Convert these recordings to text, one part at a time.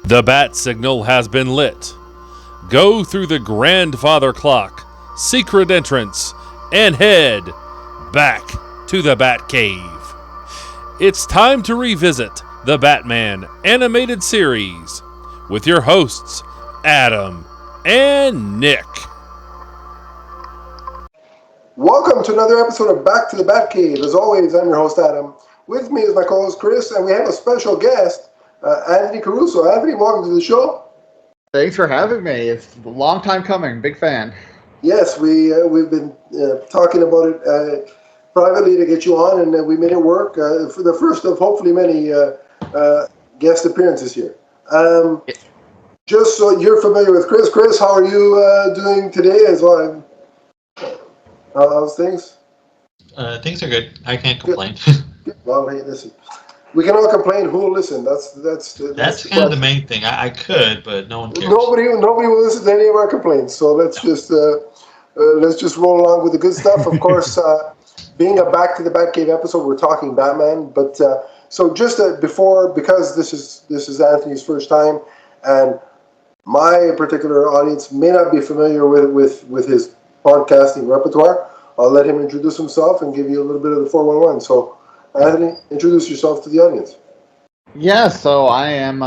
The bat signal has been lit. Go through the grandfather clock, secret entrance, and head back to the Batcave. It's time to revisit the Batman animated series with your hosts, Adam and Nick. Welcome to another episode of Back to the Batcave. As always, I'm your host, Adam. With me is my co-host, Chris, and we have a special guest, Anthony Caruso. Anthony, welcome to the show. Thanks for having me. It's a long time coming. Big fan. Yes, we've been talking about it privately to get you on, and we made it work for the first of hopefully many guest appearances here. Just so you're familiar with Chris. Chris, how are you doing today as well? How's things? Things are good. I can't complain. Well, hey, listen. We can all complain. Who will listen? That's kind of the main thing. I could, but no one cares. Nobody will listen to any of our complaints. So let's just roll along with the good stuff. Of course, being a Back to the Batcave episode, we're talking Batman. But so just before, because this is Anthony's first time, and my particular audience may not be familiar with his podcasting repertoire, I'll let him introduce himself and give you a little bit of the 411. So, Anthony, introduce yourself to the audience. Yeah, so I am,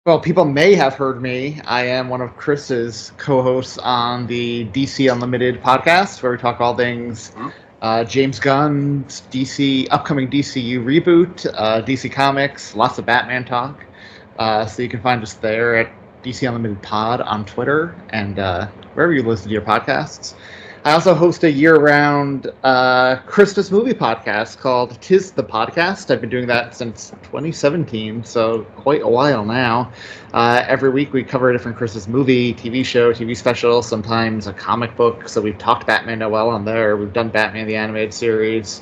well, people may have heard me. I am one of Chris's co-hosts on the DC Unlimited podcast, where we talk all things James Gunn's upcoming DCU reboot, DC Comics, lots of Batman talk. So you can find us there at DC Unlimited Pod on Twitter and wherever you listen to your podcasts. I also host a year-round Christmas movie podcast called Tis the Podcast. I've been doing that since 2017, so quite a while now. Every week we cover a different Christmas movie, TV show, TV special, sometimes a comic book. So we've talked Batman Noel on there. We've done Batman the Animated Series.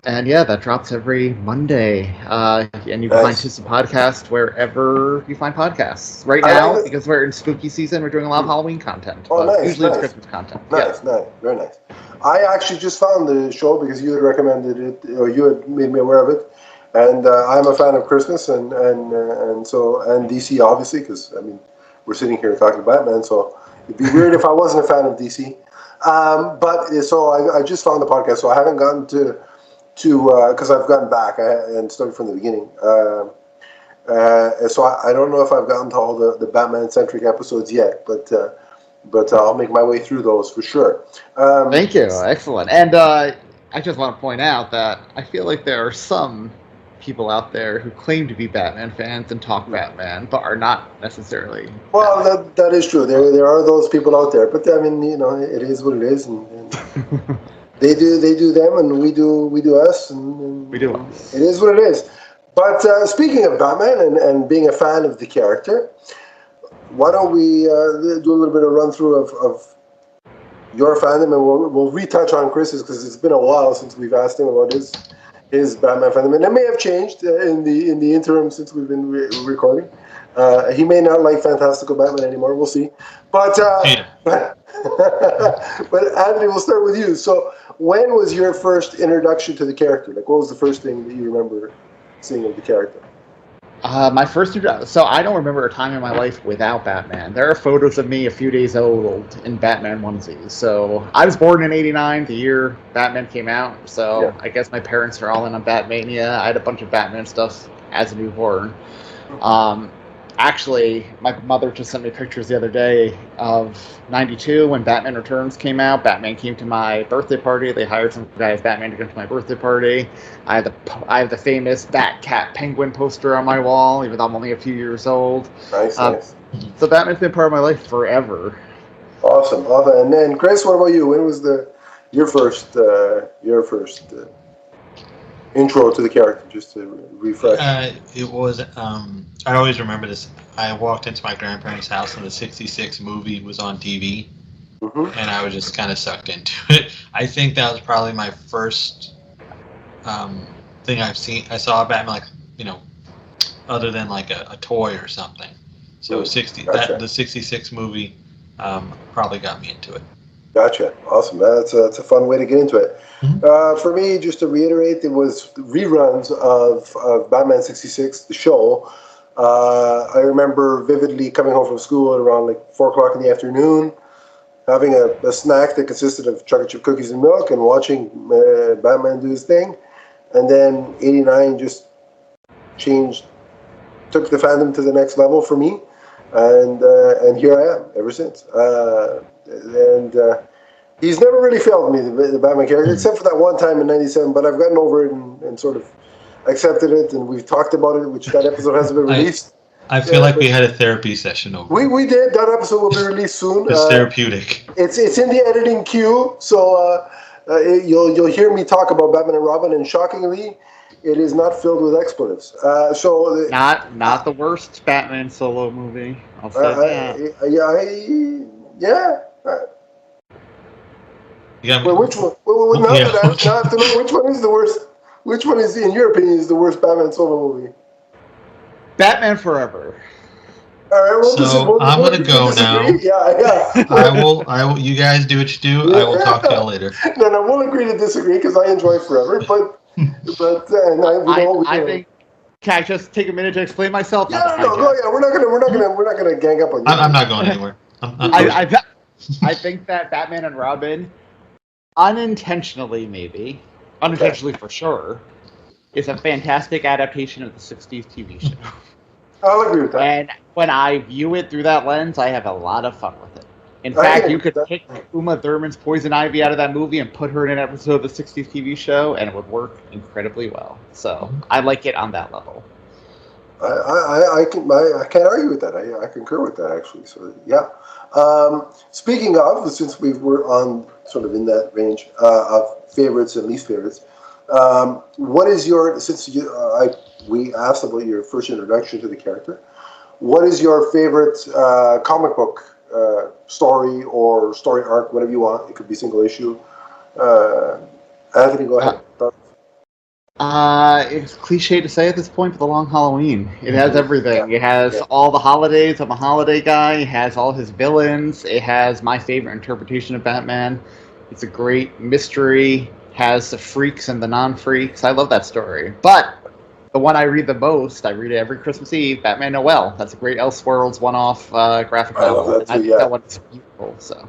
And yeah, that drops every Monday. And you can find Tis the Podcast wherever you find podcasts. Right now, because we're in spooky season, we're doing a lot of Halloween content. Oh, nice. Usually nice. It's Christmas content. Nice, very nice. I actually just found the show because you had recommended it, or you had made me aware of it. And I'm a fan of Christmas and DC, obviously, because, I mean, we're sitting here talking Batman, so it'd be weird if I wasn't a fan of DC. So I just found the podcast, so I haven't gotten to because I've gotten back and started from the beginning. So I don't know if I've gotten to all the Batman-centric episodes yet, but I'll make my way through those for sure. Thank you. Excellent. And I just want to point out that I feel like there are some people out there who claim to be Batman fans and talk Batman, but are not necessarily. Well, that is true. There are those people out there, but I mean, it is what it is, and They do them, and we do us, and we do us. It is what it is. But speaking of Batman and being a fan of the character, why don't we do a little bit of run through of your fandom, and we'll retouch on Chris's because it's been a while since we've asked him about his Batman fandom, and it may have changed in the interim since we've been recording. He may not like Fantastical Batman anymore. We'll see. But Anthony, we'll start with you. So, when was your first introduction to the character? Like, what was the first thing that you remember seeing of the character? My first introduction. So I don't remember a time in my life without Batman. There are photos of me a few days old in Batman onesies. So I was born in '89, the year Batman came out. So yeah. I guess my parents are all in on Batmania. I had a bunch of Batman stuff as a newborn. Actually, my mother just sent me pictures the other day of '92 when Batman Returns came out. Batman came to my birthday party. They hired some guy as Batman to come to my birthday party. I have the famous Batcat Penguin poster on my wall, even though I'm only a few years old. Nice. So Batman's been part of my life forever. Awesome. And then, Chris, what about you? When was your first intro to the character, just to refresh? It was, I always remember this. I walked into my grandparents' house and the 66 movie was on TV, and I was just kind of sucked into it. I think that was probably my first thing I've seen. I saw Batman, other than like a toy or something. So the 66 movie probably got me into it. Gotcha. Awesome. That's a fun way to get into it. Mm-hmm. For me, just to reiterate, it was reruns of Batman 66, the show. I remember vividly coming home from school at around like 4 o'clock in the afternoon, having a snack that consisted of chocolate chip cookies and milk, and watching Batman do his thing. And then 89 just took the fandom to the next level for me. And here I am ever since. He's never really failed me, the Batman character, except for that one time in '97. But I've gotten over it and sort of accepted it, and we've talked about it, which that episode hasn't been released. I feel like we had a therapy session over. We did. That episode will be released soon. It's therapeutic. It's in the editing queue, so you'll hear me talk about Batman and Robin, and shockingly, it is not filled with expletives. Not the worst Batman solo movie. I'll say that. Yeah. Well, which one? Not to know which one is the worst. Which one is, in your opinion, is the worst Batman solo movie? Batman Forever. All right, I'm gonna go now. Yeah. I will. You guys do what you do. I will talk to y'all later. No, we'll agree to disagree because I enjoy Forever, but I think. Can I just take a minute to explain myself? Yeah, we're not gonna gang up on you. I'm not going anywhere. I think that Batman and Robin, unintentionally for sure, is a fantastic adaptation of the '60s TV show. I'll agree with that. And when I view it through that lens, I have a lot of fun with it. In fact, you could pick Uma Thurman's Poison Ivy out of that movie and put her in an episode of the '60s TV show, and it would work incredibly well. So I like it on that level. I can't argue with that. I concur with that, actually. So yeah. Speaking of, since we're on sort of in that range of favorites and least favorites, what is your, we asked about your first introduction to the character, what is your favorite comic book story or story arc, whatever you want? It could be single issue. Anthony, go ahead. It's cliche to say at this point, but The Long Halloween. It has everything. It has all the holidays. I'm a holiday guy. It has all his villains. It has my favorite interpretation of Batman. It's a great mystery. Has the freaks and the non-freaks. I love that story. But the one I read the most, I read it every Christmas Eve, Batman Noel. That's a great Elseworlds one-off graphic novel. I think that one's beautiful. So.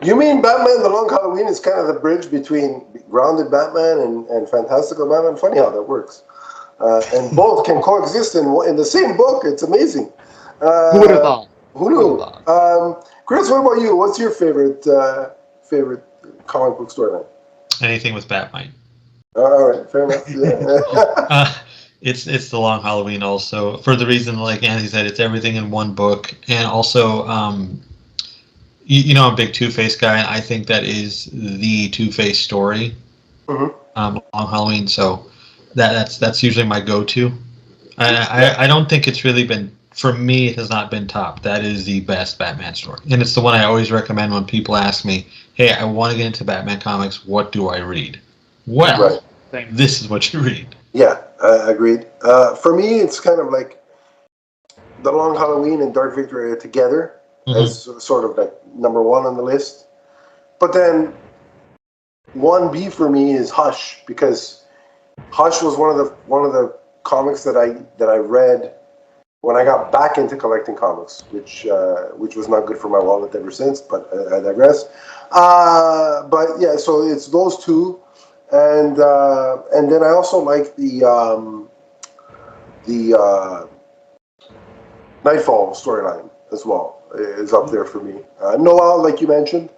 You mean Batman The Long Halloween is kind of the bridge between grounded Batman and fantastical Batman? Funny how that works. And both can coexist in the same book. It's amazing. Who would have thought? Who knew? Chris, what about you? What's your favorite comic book storyline? Anything with Batman. All right, fair enough. Yeah. It's The Long Halloween also, for the reason, like Anthony said, it's everything in one book. And also, I'm a big Two-Face guy, and I think that is the Two-Face story. Long Halloween, so that's usually my go-to. I don't think it's really been, for me, it has not been top. That is the best Batman story, and it's the one I always recommend when people ask me, "Hey, I want to get into Batman comics. What do I read?" Well, this is what you read. Yeah, agreed. For me, it's kind of like The Long Halloween and Dark Victory are together. As sort of like number one on the list. But then 1B for me is Hush, because Hush was one of the comics that I read when I got back into collecting comics, which was not good for my wallet ever since, but I digress. But yeah, so it's those two, and then I also like the Nightfall storyline as well. Is up there for me. Noel, like you mentioned,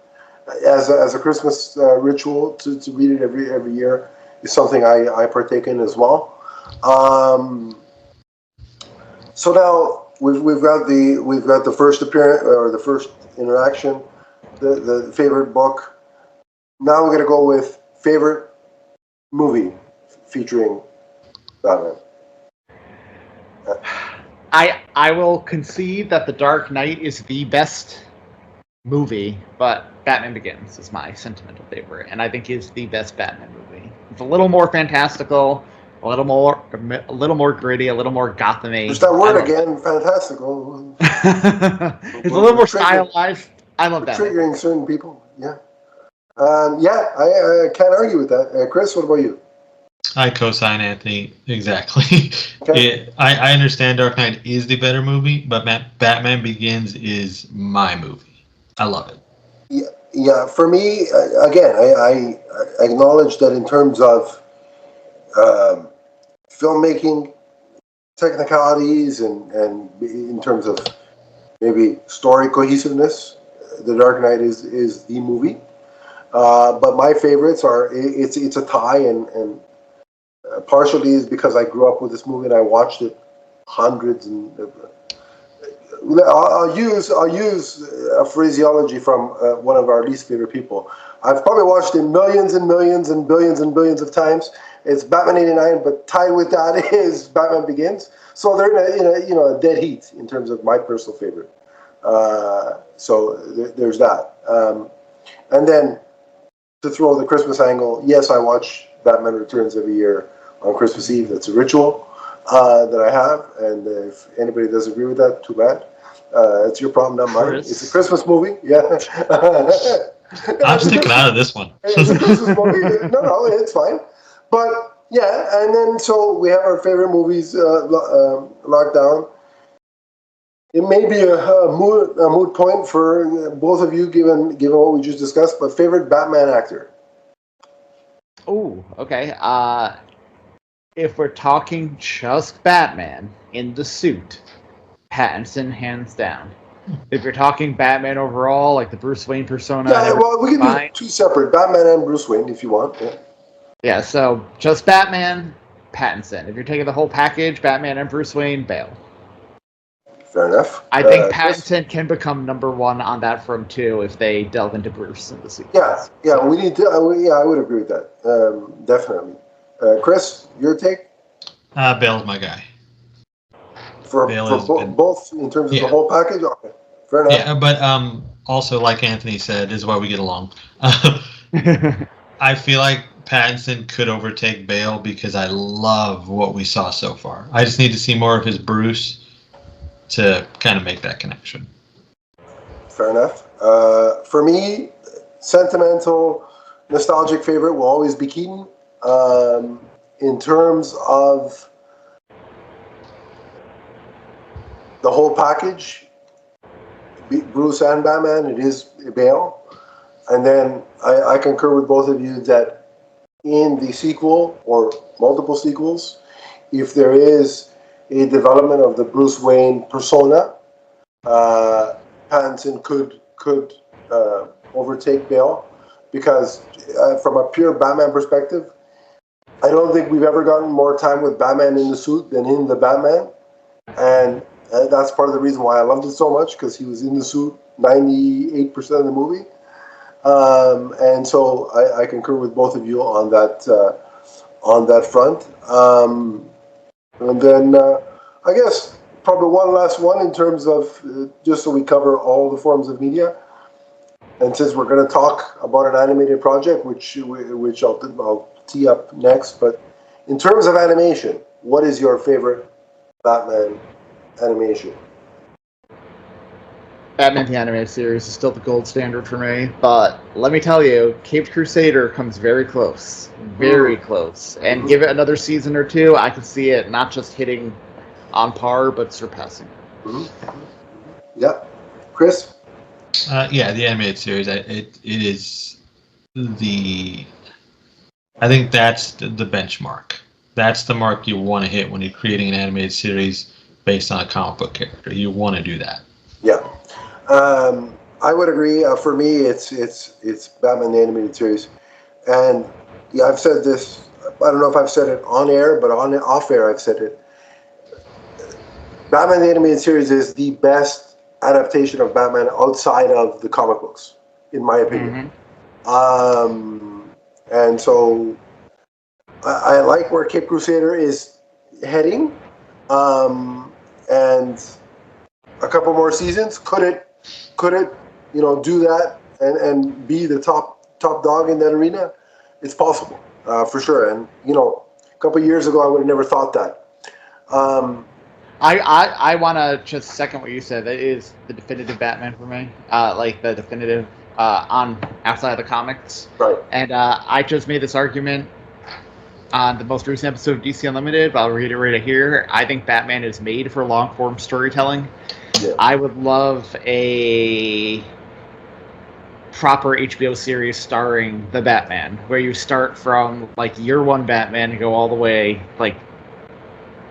as a Christmas ritual to read it every year is something I partake in as well. So now we've got the first appearance or the first interaction, the favorite book. Now we're gonna go with favorite movie featuring Batman. I will concede that The Dark Knight is the best movie, but Batman Begins is my sentimental favorite, and I think is the best Batman movie. It's a little more fantastical, a little more gritty, a little more Gotham-y. There's that word again, fantastical. It's a little more stylized. I love that. Triggering certain people. Yeah. I can't argue with that. Chris, what about you? I co-sign Anthony exactly. Okay. I understand Dark Knight is the better movie, but Batman Begins is my movie. I love it. Yeah. For me, again, I acknowledge that in terms of filmmaking technicalities and in terms of maybe story cohesiveness, The Dark Knight is the movie. But my favorites are it's a tie, and partially is because I grew up with this movie and I watched it hundreds and. I'll use a phraseology from one of our least favorite people. I've probably watched it millions and millions and billions of times. It's Batman '89, but tied with that is Batman Begins. So they're in a dead heat in terms of my personal favorite. So there's that. And then to throw the Christmas angle, yes, I watch Batman Returns every year on Christmas Eve. That's a ritual that I have, and if anybody doesn't agree with that, too bad. It's your problem, not mine. It's a Christmas movie, yeah. I'm sticking out of this one. It's a Christmas movie. No, it's fine. But yeah, and then so we have our favorite movies locked down. It may be a moot point for both of you, given what we just discussed. But favorite Batman actor? Oh, okay. If we're talking just Batman in the suit, Pattinson hands down. If you're talking Batman overall, like the Bruce Wayne persona, yeah, well, we can do two separate, Batman and Bruce Wayne, if you want. Yeah, so just Batman, Pattinson. If you're taking the whole package, Batman and Bruce Wayne, Bale. Fair enough. I think Pattinson can become number one on that front too if they delve into Bruce in the suit. Yeah, we need to. I would agree with that. Definitely. Chris, your take? Bale's my guy. For both in terms of the whole package? Okay. Fair enough. Yeah, but also, like Anthony said, this is why we get along. I feel like Pattinson could overtake Bale because I love what we saw so far. I just need to see more of his Bruce to kind of make that connection. Fair enough. For me, sentimental, nostalgic favorite will always be Keaton. In terms of the whole package, Bruce and Batman, it is Bale. And then I concur with both of you that in the sequel or multiple sequels, if there is a development of the Bruce Wayne persona, Pattinson could overtake Bale, because from a pure Batman perspective, I don't think we've ever gotten more time with Batman in the suit than in the Batman, and that's part of the reason why I loved it so much, because he was in the suit 98% of the movie, and so I concur with both of you on that front. And then I guess probably one last one in terms of just so we cover all the forms of media. And since we're going to talk about an animated project, which I'll tee up next, but in terms of animation, what is your favorite Batman animation? Batman the Animated Series is still the gold standard for me, but let me tell you, Caped Crusader comes very close. Very close. And give it another season or two, I can see it not just hitting on par, but surpassing. Yeah. Chris? Yeah, the animated series, it is the... I think that's the benchmark. That's the mark you want to hit when you're creating an animated series based on a comic book character. You want to do that. Yeah. I would agree. For me, it's Batman the Animated Series, and yeah, I've said this. I don't know if I've said it on air, but off air, I've said it. Batman the Animated Series is the best adaptation of Batman outside of the comic books, in my opinion. And so I like where Cape Crusader is heading, and a couple more seasons, could it do that and be the top dog in that arena? It's possible, for sure. And a couple years ago, I would have never thought that. I want to just second what you said. That is the definitive Batman for me. Like the definitive on outside of the comics. Right. And I just made this argument on the most recent episode of DC Unlimited, but I'll reiterate it here. I think Batman is made for long-form storytelling. Yeah. I would love a proper HBO series starring the Batman, where you start from like year one Batman and go all the way like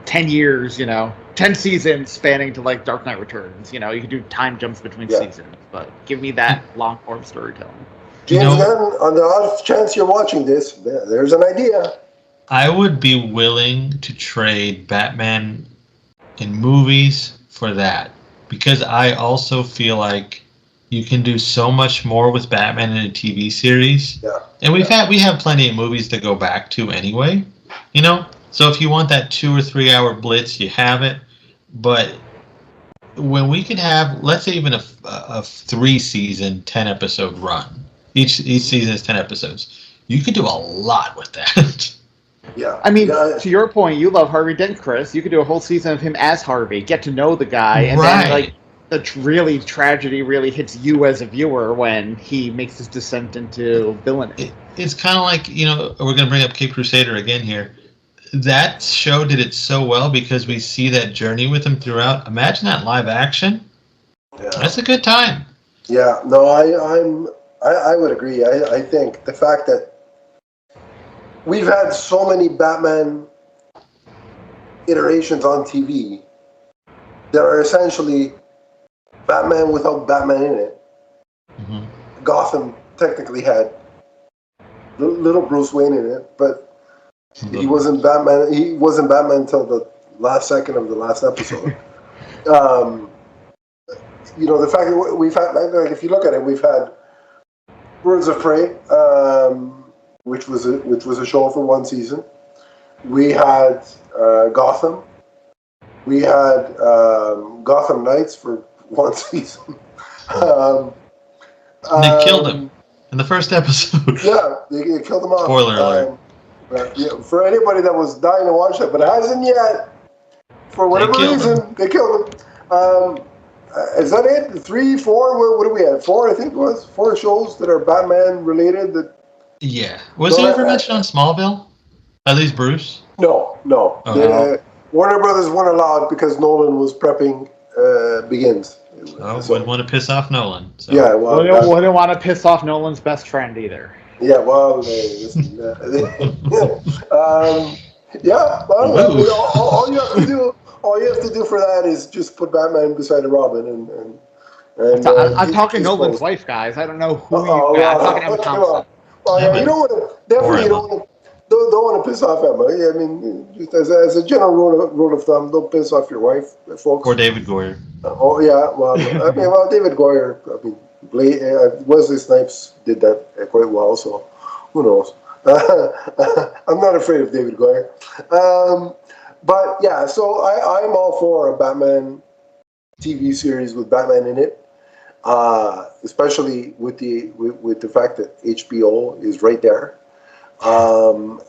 10 years, 10 seasons spanning to like Dark Knight Returns. You could do time jumps between seasons, but give me that long form storytelling. James Gunn, on the off chance you're watching this, there's an idea. I would be willing to trade Batman in movies for that, because I also feel like you can do so much more with Batman in a TV series. Yeah. And we have plenty of movies to go back to anyway, So if you want that 2 or 3 hour blitz, you have it. But when we could have, let's say, even a 3-season, 10-episode run, each season is 10 episodes, you could do a lot with that. Yeah. I mean, to your point, you love Harvey Dent, Chris. You could do a whole season of him as Harvey, get to know the guy, and then like the tragedy really hits you as a viewer when he makes his descent into villainy. It's kind of like, we're going to bring up Cape Crusader again here. That show did it so well because we see that journey with him throughout. Imagine that live action. Yeah. That's a good time. Yeah, no, I would agree. I think the fact that we've had so many Batman iterations on TV that are essentially Batman without Batman in it. Mm-hmm. Gotham technically had little Bruce Wayne in it, but he wasn't Batman. He wasn't Batman until the last second of the last episode. The fact that we've had, like, if you look at it, we've had Birds of Prey, which was a show for one season. We had Gotham. We had Gotham Knights for one season. They killed him in the first episode. Yeah, they killed him off. Spoiler alert. For anybody that was dying to watch that, but hasn't yet, for whatever reason, they killed him. Is that it? 3, 4? What do we have? 4, I think it was. 4 shows that are Batman related. Yeah. Was he ever mentioned on Smallville? At least Bruce? No. Okay. Warner Brothers weren't allowed because Nolan was prepping Begins. Wouldn't want to piss off Nolan. So. Yeah, well, wouldn't want to piss off Nolan's best friend either. Yeah, well, all you have to do for that is just put Batman beside a Robin, and I'm talking Nolan's wife, guys. I don't know who you got. I'm talking Emma Thompson. Well, yeah, you don't want to piss off Emma. Yeah, I mean, just as a general rule of thumb, don't piss off your wife, folks. Or David Goyer. David Goyer. Wesley Snipes did that quite well, so who knows? I'm not afraid of David Goyer. But yeah, so I'm all for a Batman TV series with Batman in it, especially with the fact that HBO is right there,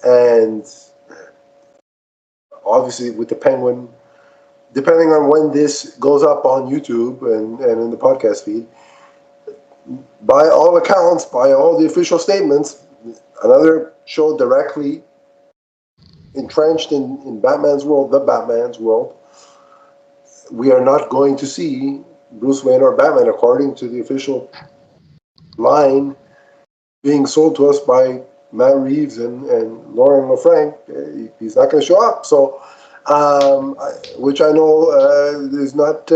and obviously with the Penguin. Depending on when this goes up on YouTube and in the podcast feed, by all accounts, by all the official statements, another show directly entrenched in Batman's world, the Batman's world. We are not going to see Bruce Wayne or Batman, according to the official line being sold to us by Matt Reeves and Lauren LaFranc. He's not going to show up. So, which I know is not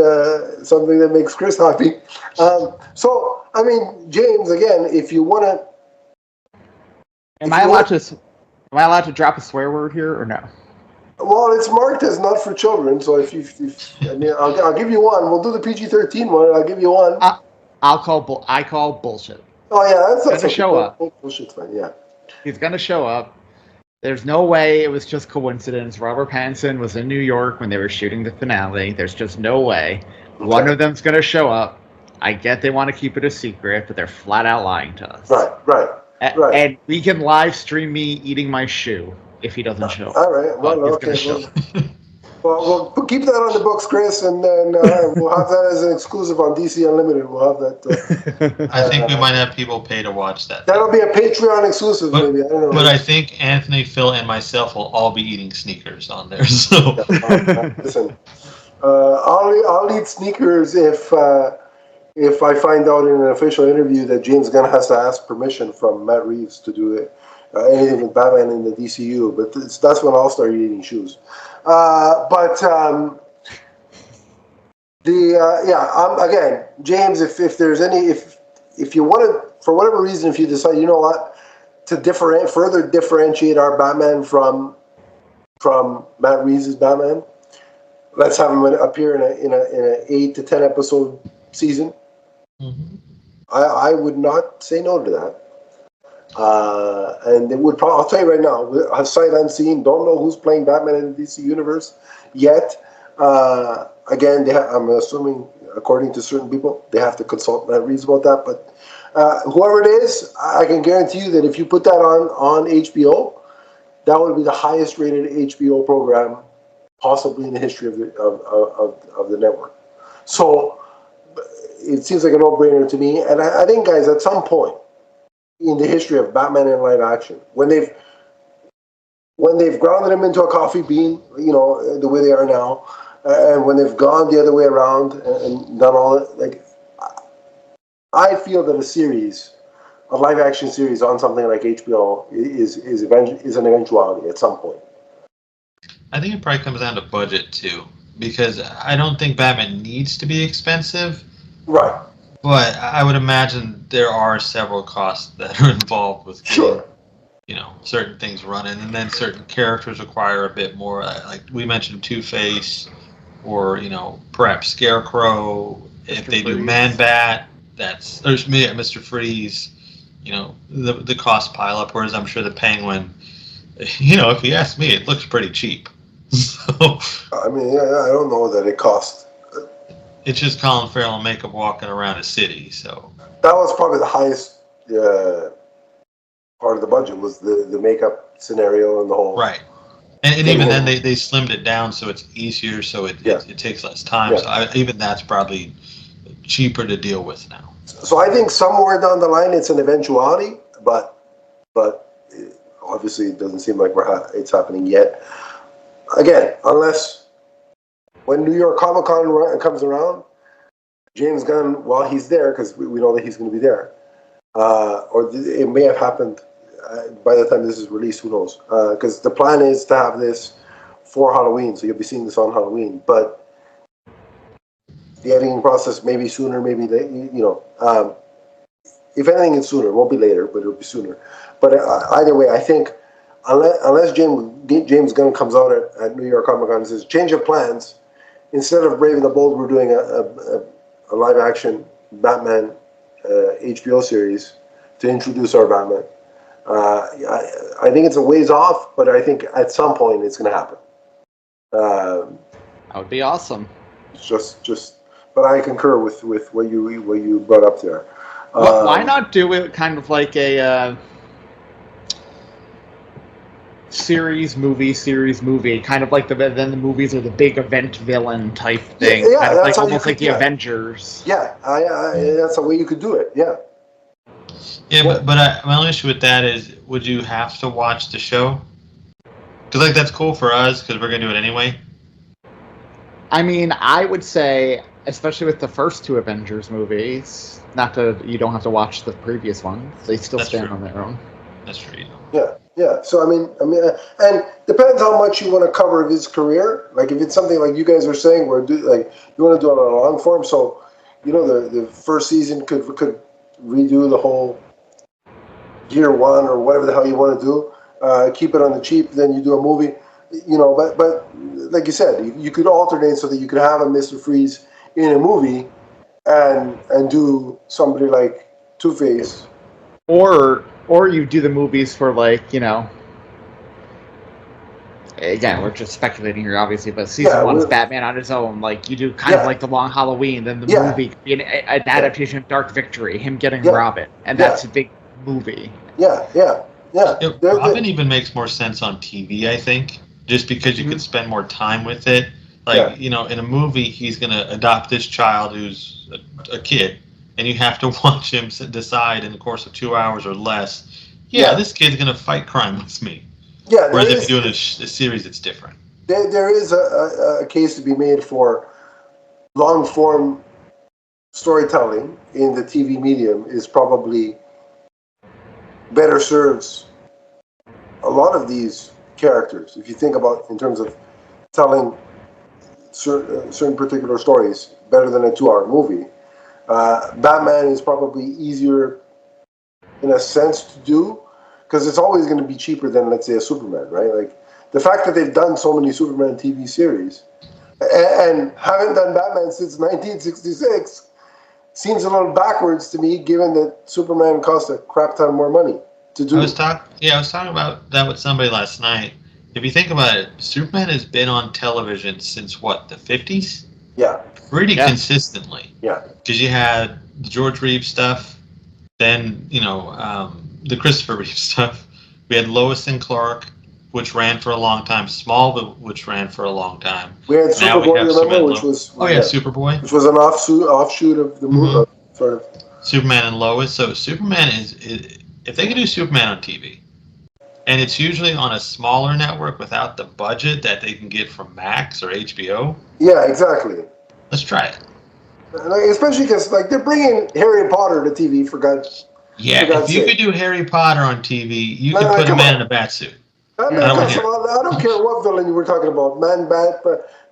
something that makes Chris happy. So, I mean, James, again, if you want to... Am I allowed to drop a swear word here or no? Well, it's marked as not for children, so I'll give you one. We'll do the PG-13 one. I'll give you one. I call bullshit. Oh yeah, that's going to show up. Bullshit's fine. Yeah, he's gonna show up. There's no way it was just coincidence. Robert Pattinson was in New York when they were shooting the finale. There's just no way. Okay. One of them's gonna show up. I get they want to keep it a secret, but they're flat out lying to us. Right. And we can live stream me eating my shoe if he doesn't show up. All right. Well, okay. Well, we'll keep that on the books, Chris, and then we'll have that as an exclusive on DC Unlimited. We'll have that. I think we might have people pay to watch that. That'll be a Patreon exclusive, maybe. I don't know. But I think Anthony, Phil, and myself will all be eating sneakers on there. So listen, I'll eat sneakers if I find out in an official interview that James Gunn has to ask permission from Matt Reeves to do it. Anything with Batman in the DCU, but that's when I'll start eating shoes. Again, James, if there's any, if you want to, for whatever reason, if you decide, you know what, to further differentiate our Batman from Matt Reeves' Batman, let's have him appear in a 8 to 10 episode season. Mm-hmm. I would not say no to that. And it would probably, I'll tell you right now, sight unseen, don't know who's playing Batman in the DC universe yet. Again, I'm assuming, according to certain people, they have to consult Matt Reeves about that. But whoever it is, I can guarantee you that if you put that on HBO, that would be the highest rated HBO program possibly in the history of the network. So it seems like a no-brainer to me. And I think, guys, at some point in the history of Batman in live action, when they've grounded him into a coffee bean, the way they are now, and when they've gone the other way around and done all that, like, I feel that a live action series on something like HBO is an eventuality at some point. I think it probably comes down to budget too, because I don't think Batman needs to be expensive. Right. But I would imagine there are several costs that are involved with getting, certain things running, and then certain characters require a bit more. Like we mentioned, Two-Face, or perhaps Scarecrow. If they do Man-Bat, there's me at Mr. Freeze. The costs pile up. Whereas I'm sure the Penguin, if you ask me, it looks pretty cheap. So I mean, I don't know that it costs. It's just Colin Farrell and makeup walking around a city, so that was probably the highest part of the budget, was the makeup scenario and the whole. Right, and even then they slimmed it down so it's easier, so it takes less time. Yeah. So even that's probably cheaper to deal with now. So I think somewhere down the line it's an eventuality, but obviously it doesn't seem like it's happening yet. Again, unless when New York Comic Con comes around, James Gunn, while he's there, because we know that he's going to be there, or it may have happened by the time this is released, who knows? Because the plan is to have this for Halloween, so you'll be seeing this on Halloween. But the editing process may be sooner, maybe if anything, it's sooner. It won't be later, but it'll be sooner. But either way, I think unless James Gunn comes out at New York Comic Con and says, change of plans, instead of Brave and the Bold, we're doing a live action Batman HBO series to introduce our Batman. I think it's a ways off, but I think at some point it's going to happen. That would be awesome. But I concur with what you brought up there. Why not do it kind of like a series movie, kind of like then the movies are the big event villain type thing, kind of like almost like the Avengers. Yeah, that's a way you could do it. Yeah. Yeah, but my only issue with that is, would you have to watch the show? Because that's cool for us because we're gonna do it anyway. I mean, I would say, especially with the first two Avengers movies, you don't have to watch the previous ones. They still stand on their own. That's true. Yeah. So I mean, and depends how much you want to cover of his career. Like if it's something like you guys are saying, where you want to do it on a long form. So the first season could redo the whole year one or whatever the hell you want to do. Keep it on the cheap. Then you do a movie. But like you said, you could alternate so that you could have a Mr. Freeze in a movie and do somebody like Two-Face. Or you do the movies for again, we're just speculating here, obviously, but season one's Batman on his own. Like you do kind of like the Long Halloween, then the movie could be an adaptation of Dark Victory, him getting Robin, and that's a big movie. Yeah. Robin even makes more sense on TV, I think. just because you could spend more time with it. Like, in a movie, he's going to adopt this child who's a kid, and you have to watch him decide in the course of 2 hours or less, this kid's going to fight crime with me. Yeah, whereas if you're doing a series, it's different. There is a case to be made for long-form storytelling in the TV medium is probably better serves a lot of these characters. If you think about in terms of telling certain particular stories better than a 2-hour movie, Batman is probably easier in a sense to do because it's always going to be cheaper than, let's say, a Superman, right? Like the fact that they've done so many Superman TV series and haven't done Batman since 1966 seems a little backwards to me, given that Superman cost a crap ton more money to do. I was talking about that with somebody last night. If you think about it, Superman has been on television since what, the 50s? Yeah. Pretty consistently. Yeah. Because you had the George Reeves stuff, then the Christopher Reeves stuff. We had Lois and Clark, which ran for a long time. Smallville, which ran for a long time. We had Superboy, remember, which was Superboy, which was an offshoot of the movie, sort of. Superman and Lois. So Superman is if they could do Superman on TV, and it's usually on a smaller network without the budget that they can get from Max or HBO. Yeah, exactly. Let's try it. Like, especially because they're bringing Harry Potter to TV for God's. Yeah, if you could do Harry Potter on TV, you could put a man in a bat suit. I don't care what villain you were talking about. Man Bat,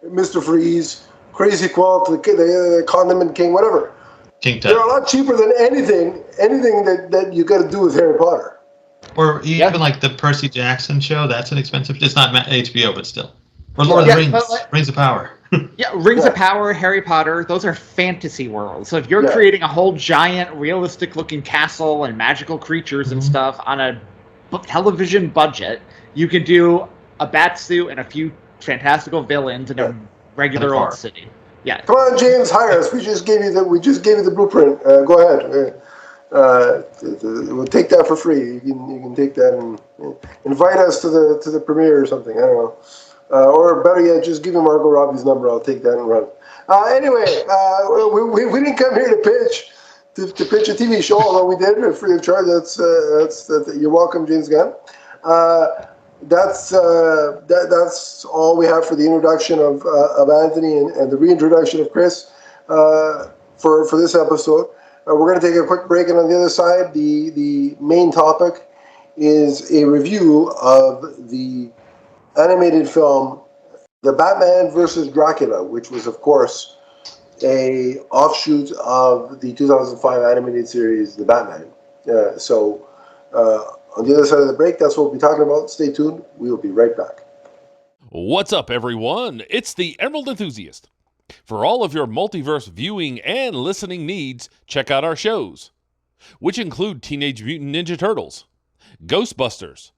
Mr. Freeze, Crazy Quilt, the Condiment King, whatever. King Tut. They're a lot cheaper than anything that you got to do with Harry Potter. Or even like the Percy Jackson show. That's an expensive. It's not HBO, but still. Or Lord of the Rings. Rings of Power. Rings of Power, Harry Potter, those are fantasy worlds. So if you're creating a whole giant, realistic-looking castle and magical creatures and stuff on a television budget, you can do a bat suit and a few fantastical villains in a regular old city. Yeah. Come on, James, hire us. We just gave you the blueprint. Go ahead. We'll take that for free. You can take that and invite us to the premiere or something. I don't know. Or better yet, just give me Margot Robbie's number. I'll take that and run. Anyway, we didn't come here to pitch a TV show, although we did free of charge. That's you're welcome, James Gunn. That's all we have for the introduction of Anthony and the reintroduction of Chris for this episode. We're going to take a quick break, and on the other side, the main topic is a review of the animated film The Batman vs. Dracula, which was, of course, a offshoot of the 2005 animated series The Batman. On the other side of the break, that's what we'll be talking about. Stay tuned. We will be right back. What's up, everyone? It's the Emerald Enthusiast. For all of your multiverse viewing and listening needs, check out our shows, which include Teenage Mutant Ninja Turtles, Ghostbusters,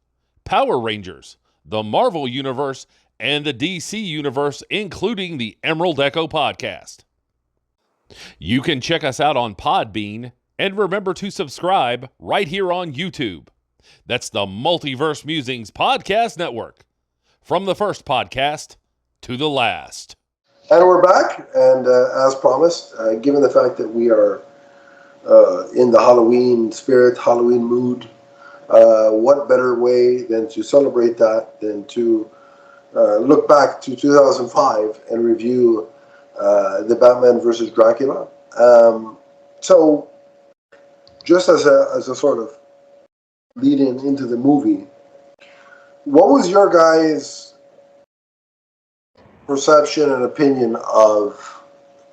Power Rangers, the Marvel Universe, and the DC Universe, including the Emerald Echo Podcast. You can check us out on Podbean, and remember to subscribe right here on YouTube. That's the Multiverse Musings Podcast Network. From the first podcast to the last. And we're back, and as promised, given the fact that we are in the Halloween spirit, Halloween mood, what better way than to celebrate that than to look back to 2005 and review the Batman vs. Dracula. So, just as a sort of lead-in into the movie, what was your guys' perception and opinion of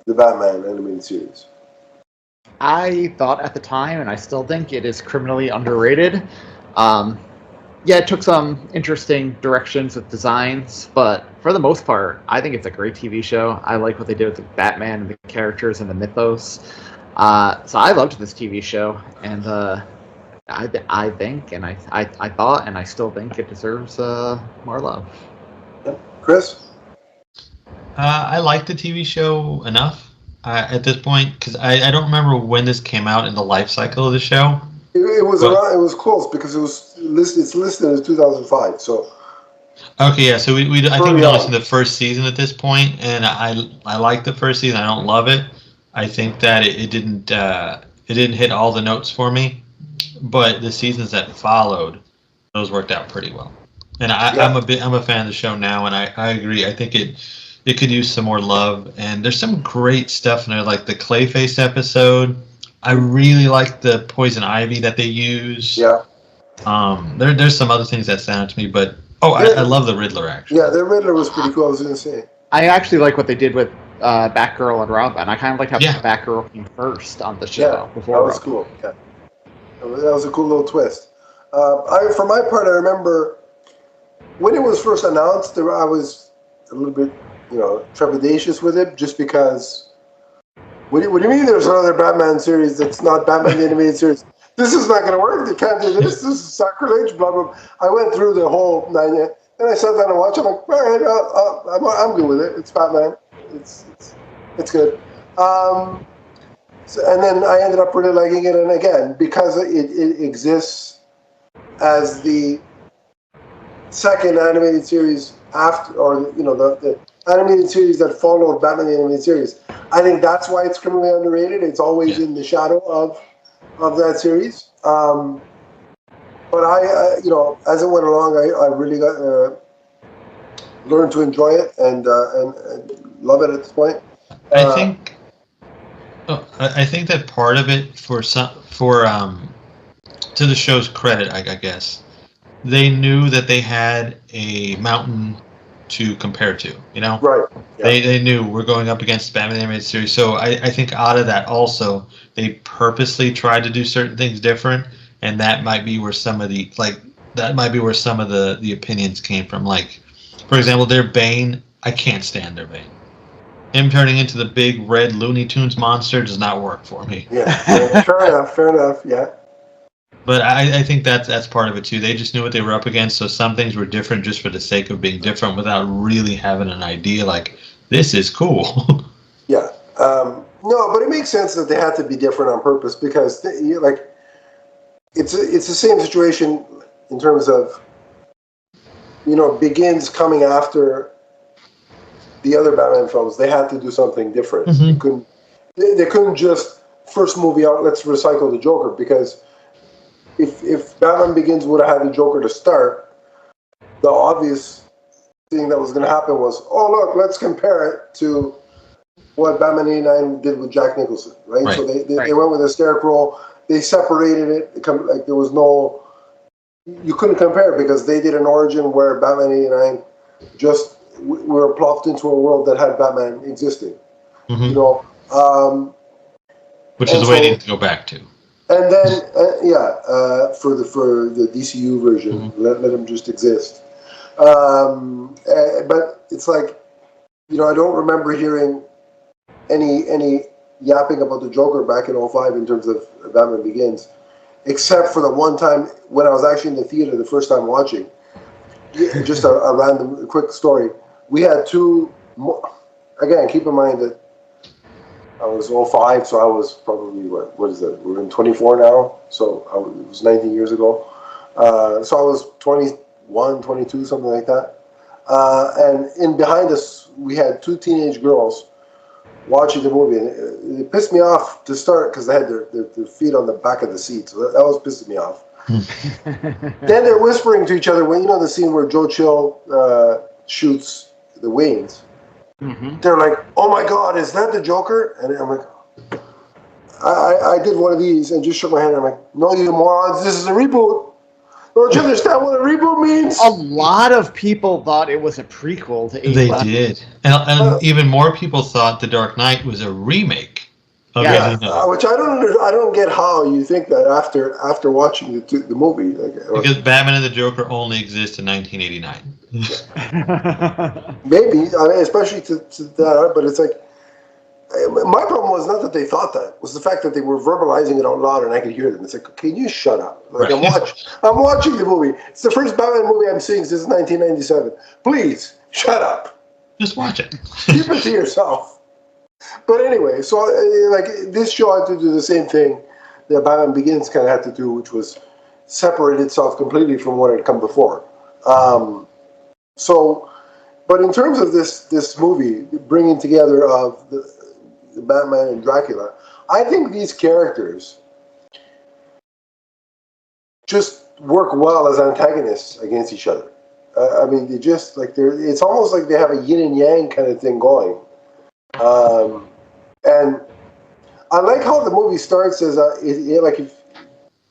the Batman animated series? I thought at the time, and I still think it is criminally underrated. It took some interesting directions with designs, but for the most part, I think it's a great TV show. I like what they did with the Batman and the characters and the mythos. So I loved this TV show, and I think, and I thought, and I still think it deserves more love. Chris? I like the TV show enough at this point, because I don't remember when this came out in the life cycle of the show. It was close because it's listed as 2005. So Okay, yeah. So I think Early we've only on. seen the first season at this point, and I like the first season. I don't love it. I think that it didn't hit all the notes for me, but the seasons that followed, those worked out pretty well. And Yeah. I'm a fan of the show now, and I agree. I think it could use some more love, and there's some great stuff in there, like the Clayface episode. I really like the poison ivy that they use. Yeah. There's some other things that stand out to me, but I love the Riddler actually. Yeah, the Riddler was pretty cool. I was going to say. I actually like what they did with Batgirl and Robin. I kind of like how Yeah. Batgirl came first on the show Yeah, before that was Robin. cool. Yeah, that was a cool little twist. For my part, I remember when it was first announced, I was a little bit, trepidatious with it, just because. What do you mean? There's another Batman series that's not Batman the animated series? This is not going to work. They can't do this. This is sacrilege. Blah blah. I went through the whole nine. Then I sat down and watched. I'm like, all right, I'm good with it. It's Batman. It's good. And then I ended up really liking it, and again, because it exists as the second animated series after, or the animated series that followed Batman the Animated Series. I think that's why it's criminally underrated. It's always in the shadow of that series. But I as it went along, I really got learned to enjoy it and love it at this point. I think that part of it to the show's credit, I guess, they knew that they had a mountain to compare to, Right. Yeah. They knew we're going up against Batman the Animated Series. So I think out of that also, they purposely tried to do certain things different, and that might be where some of the opinions came from. Like, for example, their Bane, I can't stand their Bane. Him turning into the big red Looney Tunes monster does not work for me. Yeah. Fair enough. Yeah. But I think that's part of it too. They just knew what they were up against, so some things were different just for the sake of being different without really having an idea like, this is cool. Yeah. No, but it makes sense that they had to be different on purpose because, it's the same situation in terms of, Begins coming after the other Batman films. They had to do something different. Mm-hmm. They couldn't just first movie out, let's recycle the Joker, because if Batman Begins would have had the Joker to start, the obvious thing that was going to happen was, oh look, let's compare it to what Batman '89 did with Jack Nicholson, right? So they went with a Scarecrow. They separated it. Like there was no, you couldn't compare because they did an origin where Batman '89 just we were plopped into a world that had Batman existing. Mm-hmm. Which is the way they need to go back to. And then, for the DCU version, let them just exist. But it's like, I don't remember hearing any yapping about the Joker back in '05 in terms of Batman Begins, except for the one time when I was actually in the theater the first time watching. Just a random quick story. We had two. Again, keep in mind that I was 05, so I was probably, what is that? We're in 24 now, so it was 19 years ago. So I was 21, 22, something like that. And behind us, we had two teenage girls watching the movie. And it pissed me off to start because they had their feet on the back of the seat. So that was pissing me off. Then they're whispering to each other. When the scene where Joe Chill shoots the Waynes. Mm-hmm. They're like, "Oh my God, is that the Joker?" And I'm like, I did one of these and just shook my head. I'm like, "No, you morons! This is a reboot. Don't you understand what a reboot means?" A lot of people thought it was a prequel to. They did, and even more people thought The Dark Knight was a remake. Which I don't get how you think that after watching the movie. Because Batman and the Joker only exist in 1989. Maybe, especially to that, but it's like, my problem was not that they thought that, it was the fact that they were verbalizing it out loud and I could hear them. It's like, can you shut up? Like, right. I'm watching the movie. It's the first Batman movie I'm seeing since 1997. Please, shut up. Just watch it. Keep it to yourself. But anyway, so this show had to do the same thing that Batman Begins kind of had to do, which was separate itself completely from what had come before. So, but in terms of this movie bringing together of the Batman and Dracula, I think these characters just work well as antagonists against each other. I mean, they just like it's almost like they have a yin and yang kind of thing going. And I like how the movie starts as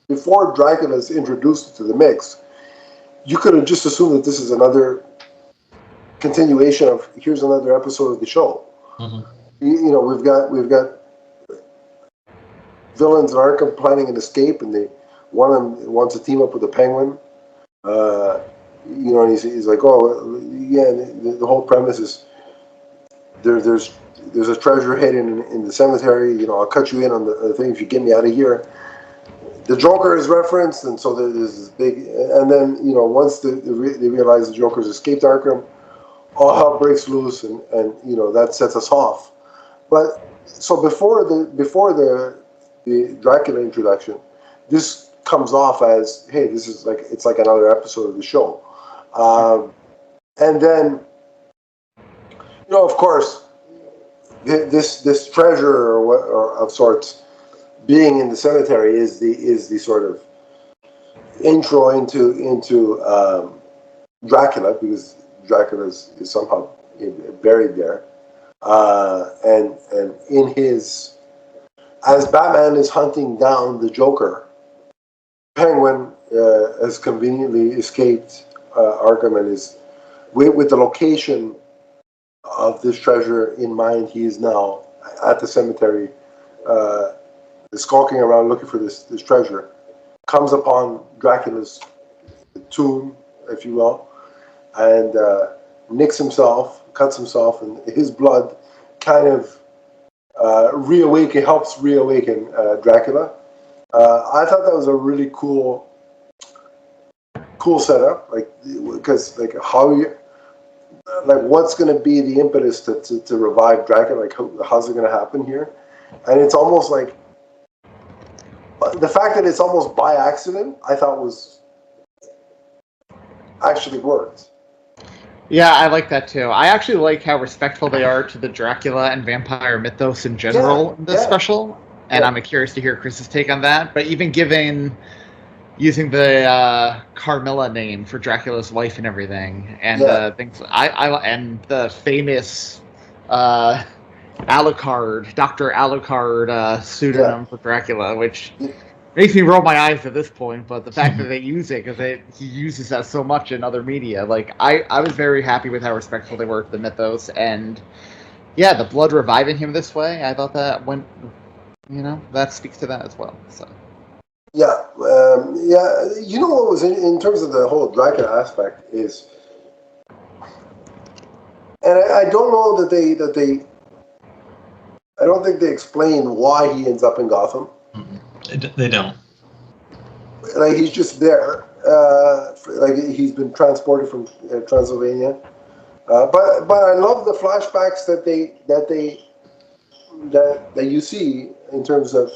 before Dracula's introduced to the mix, you could have just assumed that this is another continuation of here's another episode of the show. Mm-hmm. You know, we've got villains that aren't planning an escape, and one of them wants to team up with the Penguin. You know, and he's like, oh yeah. The whole premise is there's a treasure hidden in the cemetery. You know, I'll cut you in on the thing if you get me out of here. The Joker is referenced, and so there's this big. And then you know, once they realize the Joker's escaped Arkham, all hell breaks loose, and you know that sets us off. But so before the Dracula introduction, this comes off as, hey, this is it's like another episode of the show, and then you know, of course, this treasure or of sorts being in the cemetery is the sort of intro into Dracula, because Dracula is somehow buried there, and in his, as Batman is hunting down the Joker, Penguin has conveniently escaped Arkham and is with the location of this treasure in mind. He is now at the cemetery, skulking around looking for this treasure. Comes upon Dracula's tomb, if you will, and nicks himself, cuts himself, and his blood kind of helps reawaken Dracula. I thought that was a really cool setup, because what's going to be the impetus to revive Dracula? Like, how's it going to happen here? And it's almost like the fact that it's almost by accident, I thought was actually worked. Yeah, I like that too. I actually like how respectful they are to the Dracula and vampire mythos in general in this special, and I'm curious to hear Chris's take on that. But even using the Carmilla name for Dracula's wife and everything, and things, and the famous Alucard, Dr. Alucard pseudonym for Dracula, which makes me roll my eyes at this point, but the fact that they use it, because he uses that so much in other media, I was very happy with how respectful they were to the mythos, and the blood reviving him this way, I thought that went, that speaks to that as well. So. Yeah, you know what was in terms of the whole Dracula aspect is, and I don't know that they I don't think they explain why he ends up in Gotham. Mm-hmm. They don't. Like, he's just there. He's been transported from Transylvania. But I love the flashbacks that you see in terms of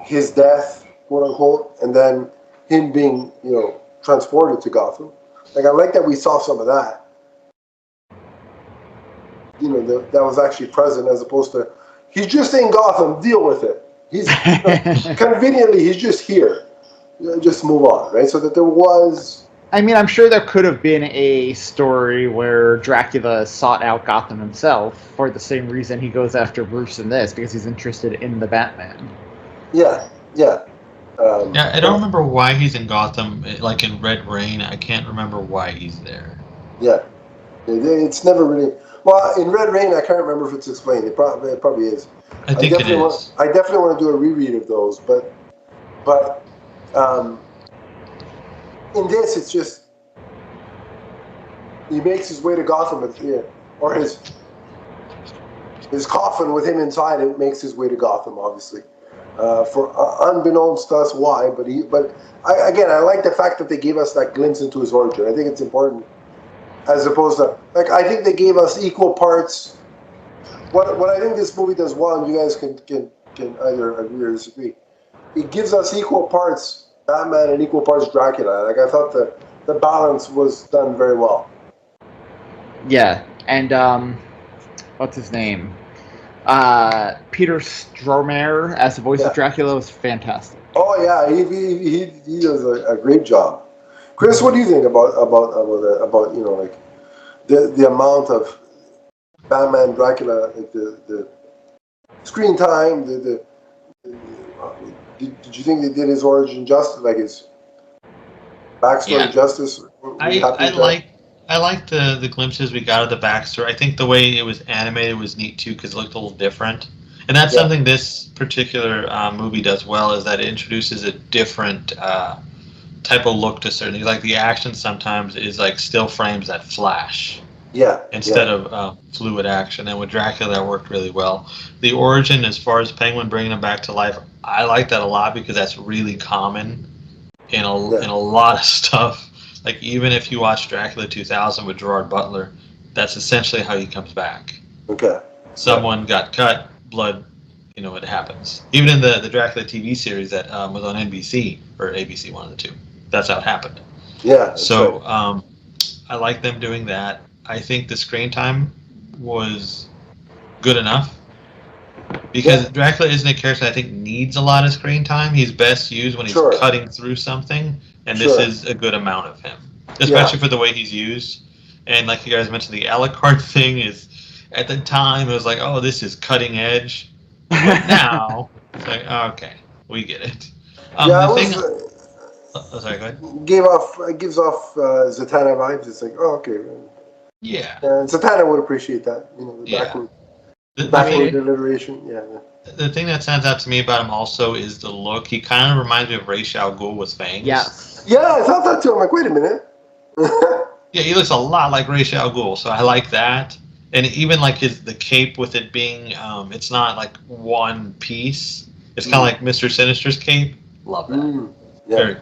his death, quote unquote, and then him being transported to Gotham. Like, I like that we saw some of that. That was actually present, as opposed to he's just in Gotham, deal with it. He's conveniently he's just here. Just move on, right? So that there was. I mean, I'm sure there could have been a story where Dracula sought out Gotham himself for the same reason he goes after Bruce in this, because he's interested in the Batman. Yeah. I don't remember why he's in Gotham. Like in Red Rain, I can't remember why he's there. Yeah, it's never really. Well, in Red Rain, I can't remember if it's explained. It probably is. I think it is. I definitely want to do a reread of those, but in this, it's just he makes his way to Gotham, or his coffin with him inside it makes his way to Gotham, obviously. For unbeknownst to us why, but I like the fact that they gave us that glimpse into his origin. I think it's important, as opposed to I think they gave us equal parts. What I think this movie does well, and you guys can either agree or disagree, it gives us equal parts Batman and equal parts Dracula. Like, I thought the the balance was done very well. Yeah, and what's his name? Peter Stormare as the voice of Dracula was fantastic. Oh yeah, he does a great job. Chris, what do you think about like the amount of Batman Dracula, like the screen time, did you think they did his origin justice, like his backstory justice? I like the glimpses we got of the backstory. I think the way it was animated was neat too because it looked a little different, and that's something this particular movie does well, is that it introduces a different type of look to certain things. Like the action sometimes is like still frames that flash. Instead of fluid action, and with Dracula that worked really well. The origin, as far as Penguin bringing him back to life, I like that a lot because that's really common in a lot of stuff. Like even if you watch Dracula 2000 with Gerard Butler, that's essentially how he comes back. Okay. Someone got cut, blood, it happens. Even in the Dracula TV series that was on NBC or ABC, one of the two, that's how it happened. Yeah. So I like them doing that. I think the screen time was good enough because Dracula isn't a character I think needs a lot of screen time. He's best used when he's cutting through something, and this is a good amount of him, especially for the way he's used. And like you guys mentioned, the Alucard thing is, at the time, it was like, oh, this is cutting edge. But now, it's like, oh, okay, we get it. Sorry, go ahead. Gives off Zatanna vibes. It's like, oh, okay. Yeah. And Zatanna would appreciate that, the backward alliteration. Yeah. The thing that stands out to me about him also is the look. He kind of reminds me of Ra's al Ghul with fangs. Yes. Yeah, I thought that too. I'm like, wait a minute. Yeah, he looks a lot like Ra's al Ghul, so I like that. And even like the cape with it being, it's not like one piece. It's kind of like Mr. Sinister's cape. Love that. Yeah.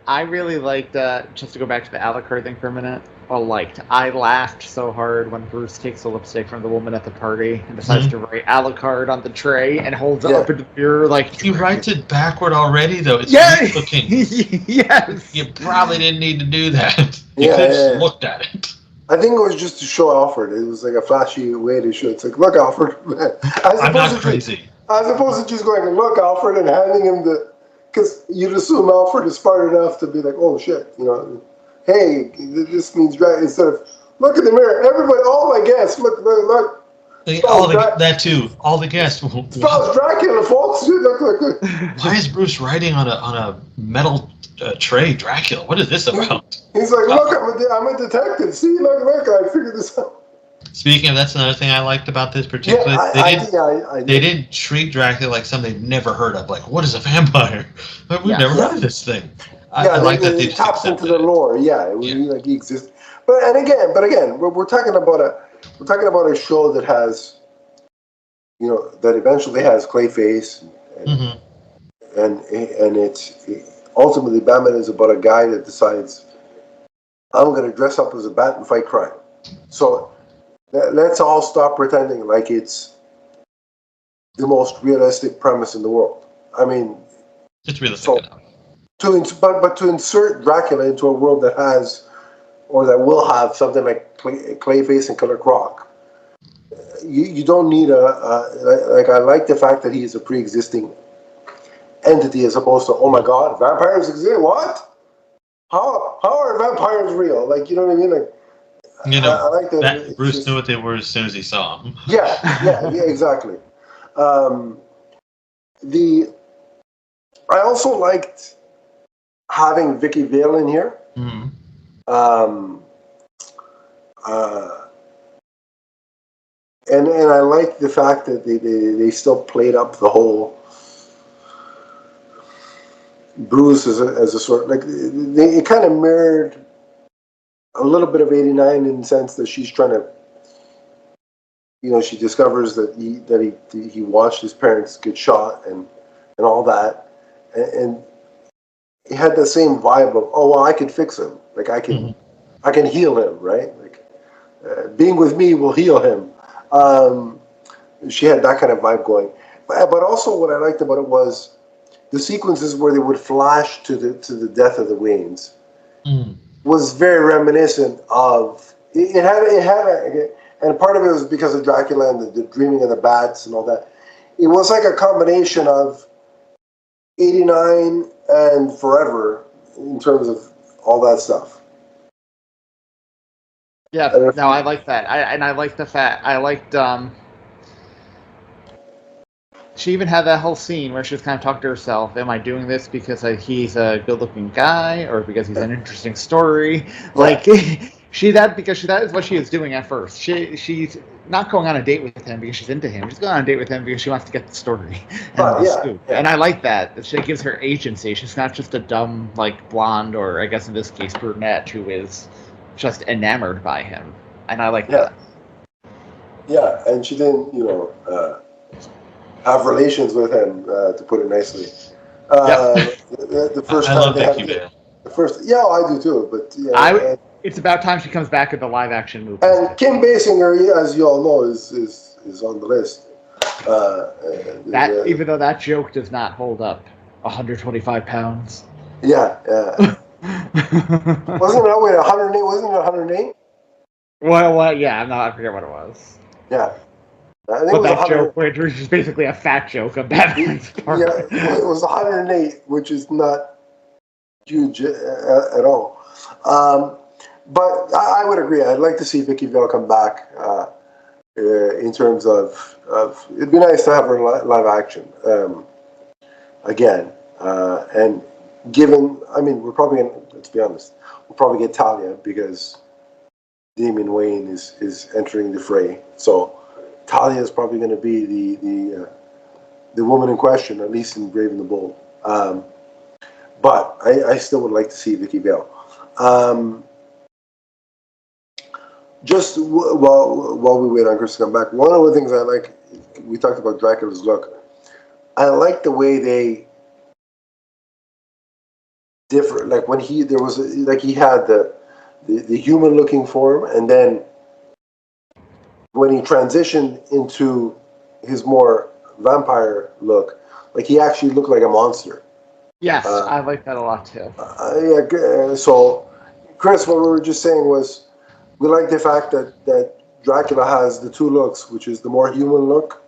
I really liked, just to go back to the Alucard thing for a minute, I laughed so hard when Bruce takes the lipstick from the woman at the party and decides to write Alucard on the tray and holds it up in the mirror like... He writes it backward already, though. It's neat looking. Yes! You probably didn't need to do that. You could have just looked at it. I think it was just to show Alfred. It was like a flashy way to show. It's like, look, Alfred. I'm not crazy. As opposed to just going, look, Alfred, and handing him because you'd assume Alfred is smart enough to be like, oh, shit, hey, this means Dracula. Instead of, look in the mirror, everybody, all my guests, look. That too. All the guests. Spells Dracula, folks. Look. Why is Bruce writing on a metal tray Dracula? What is this about? He's like, look, I'm a detective. See, look, I figured this out. Speaking of, that's another thing I liked about this particular. They didn't treat Dracula like something they've never heard of. Like, what is a vampire? We've never heard of this thing. I like that they taps into the lore. Yeah, it would be like he exists. But again, we're talking about a show that has, that eventually has Clayface, and it's ultimately Batman is about a guy that decides, I'm going to dress up as a bat and fight crime. So let's all stop pretending like it's the most realistic premise in the world. I mean, it's realistic enough. But to insert Dracula into a world that has, or that will have, something like Clayface and Killer Croc, you don't need I like the fact that he is a pre-existing entity as opposed to, oh my God, vampires exist? What? How are vampires real? Like, you know what I mean? Like, I like that Bruce knew what they were as soon as he saw them. Yeah, exactly. I also liked having Vicky Vale in here. Mm-hmm. And I like the fact that they still played up the whole Bruce as a sort, like it kind of mirrored a little bit of 89 in the sense that she's trying to, she discovers that he watched his parents get shot and all that, and he had the same vibe of, oh well, I can fix him, like I can heal him, right? Like being with me will heal him. She had that kind of vibe going, but also what I liked about it was the sequences where they would flash to the death of the Waynes, was very reminiscent of it had and part of it was because of Dracula and the dreaming of the bats and all that. It was like a combination of 89 and Forever in terms of all that stuff. Yeah, no, I like that. I like the fact I liked. She even had that whole scene where she was kind of talking to herself. Am I doing this because he's a good-looking guy, or because he's an interesting story? Like that is what she is doing at first. She's not going on a date with him because she's into him. She's going on a date with him because she wants to get the story and the scoop. Yeah. And I like that. She gives her agency. She's not just a dumb, like, blonde, or I guess in this case brunette, who is just enamored by him. And I like that. Yeah, and she didn't, have relations with him, to put it nicely. The first time they have the first, I do too. But it's about time she comes back in the live action movie. And Kim Basinger, as you all know, is on the list. Even though that joke does not hold up, 125 pounds. Yeah. Wasn't it 108? Wasn't it 108? Well, yeah, I forget what it was. Yeah. I think but that joke, which was just basically a fat joke of Batman's part. Yeah, it was 108, which is not huge at all. But I would agree. I'd like to see Vicky Vale come back in terms of it'd be nice to have her live action again. And given, we're probably going to, let's be honest, we'll probably get Talia because Damian Wayne is entering the fray. So Talia is probably going to be the woman in question, at least in Brave and the Bold. But I still would like to see Vicky Vale. Just while we wait on Chris to come back, one of the things I like, we talked about Dracula's look. I like the way they differ. Like when he had the human looking form, and then when he transitioned into his more vampire look, like he actually looked like a monster. Yes, I like that a lot too. So, Chris, what we were just saying was, we like the fact that Dracula has the two looks, which is the more human look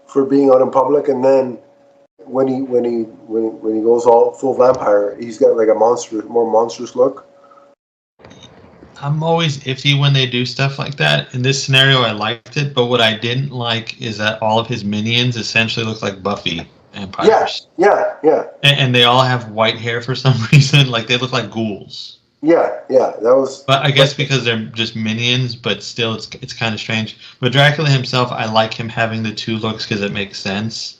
for being out in public, and then when he goes all full vampire, he's got like a more monstrous look. I'm always iffy when they do stuff like that. In this scenario, I liked it, but what I didn't like is that all of his minions essentially look like Buffy vampires. Yeah. And they all have white hair for some reason. Like, they look like ghouls. Yeah, that was... But I guess because they're just minions, but still it's kind of strange. But Dracula himself, I like him having the two looks because it makes sense.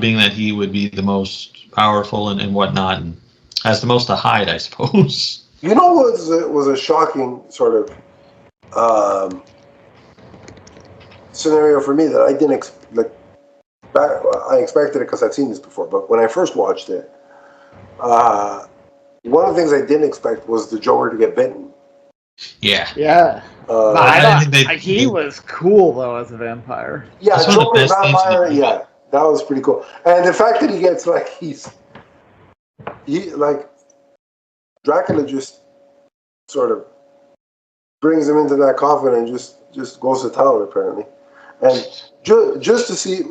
Being that he would be the most powerful and whatnot, and has the most to hide, I suppose. You know what was a shocking sort of scenario for me that I didn't I expected it because I've seen this before, but when I first watched it, one of the things I didn't expect was the Joker to get bitten. Yeah. I thought he was cool though as a vampire. Yeah, Joker vampire. Yeah, that was pretty cool. And the fact that he gets Dracula just sort of brings him into that coffin and just goes to town apparently, and just to see.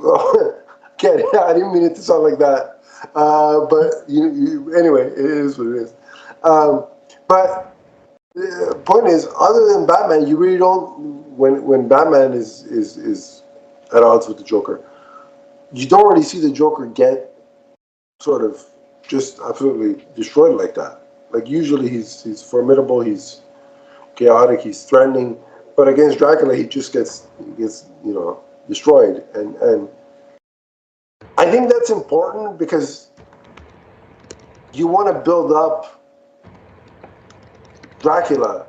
Again, I didn't mean it to sound like that. But anyway, it is what it is. But the point is, other than Batman, you really don't. When Batman is at odds with the Joker, you don't really see the Joker get sort of just absolutely destroyed like that. Like usually, he's formidable, he's chaotic, he's threatening. But against Dracula, he just gets destroyed, and I think that's important because you want to build up Dracula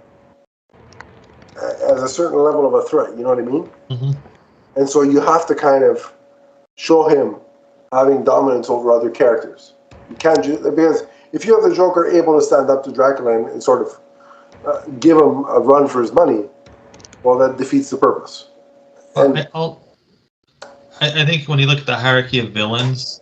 as a certain level of a threat, you know what I mean? Mm-hmm. And so you have to kind of show him having dominance over other characters. You can't because if you have the Joker able to stand up to Dracula and sort of give him a run for his money, well, that defeats the purpose. And I think when you look at the hierarchy of villains,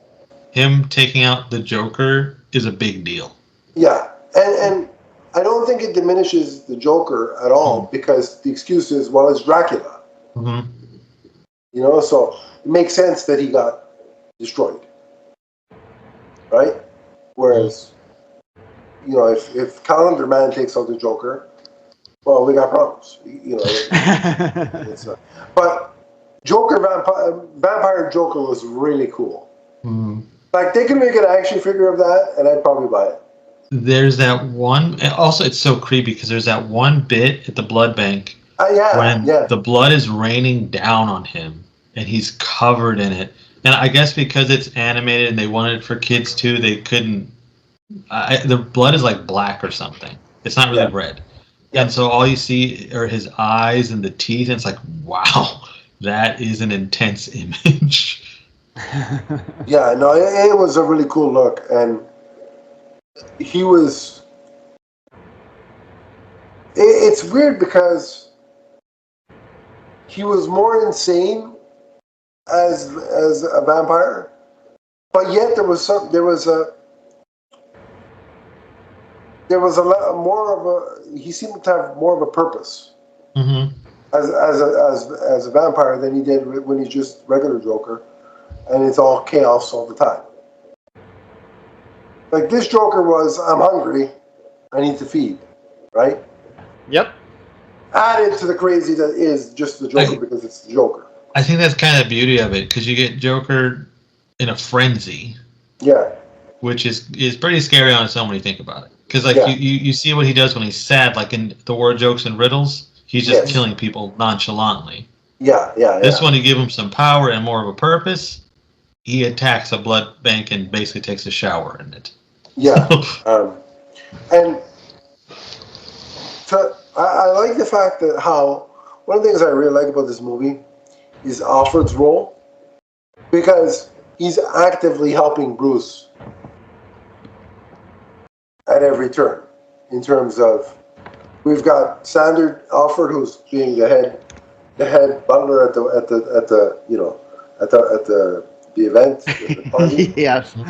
him taking out the Joker is a big deal. Yeah, and I don't think it diminishes the Joker at all because the excuse is, well, it's Dracula. Mm-hmm. You know, so it makes sense that he got destroyed, right? Whereas, you know, if Calendar Man takes out the Joker, well, we got problems. You know, but Vampire Joker was really cool. Mm-hmm. Like, they can make an action figure of that, and I'd probably buy it. There's that one. And also, it's so creepy because there's that one bit at the blood bank when the blood is raining down on him and he's covered in it. And I guess because it's animated and they wanted it for kids too, they couldn't. The blood is like black or something. It's not really red. Yeah. And so all you see are his eyes and the teeth, and it's like, wow, that is an intense image. Yeah, no, it was a really cool look, and he was. It's weird because he was more insane as a vampire, but yet there was a lot more of a. He seemed to have more of a purpose as a vampire than he did when he's just regular Joker, and it's all chaos all the time. Like, this Joker was, I'm hungry, I need to feed, right? Yep. Added to the crazy that is just the Joker because it's the Joker. I think that's kind of the beauty of it, because you get Joker in a frenzy. Yeah. Which is pretty scary on its own when you think about it. Because you see what he does when he's sad, like in the word jokes and riddles, he's just killing people nonchalantly. Yeah. This one, you give him some power and more of a purpose. He attacks a blood bank and basically takes a shower in it. Yeah. And so I like the fact that one of the things I really like about this movie is Alfred's role, because he's actively helping Bruce at every turn. In terms of, we've got standard Alfred, who's being the head butler at the event, the party. Yes. And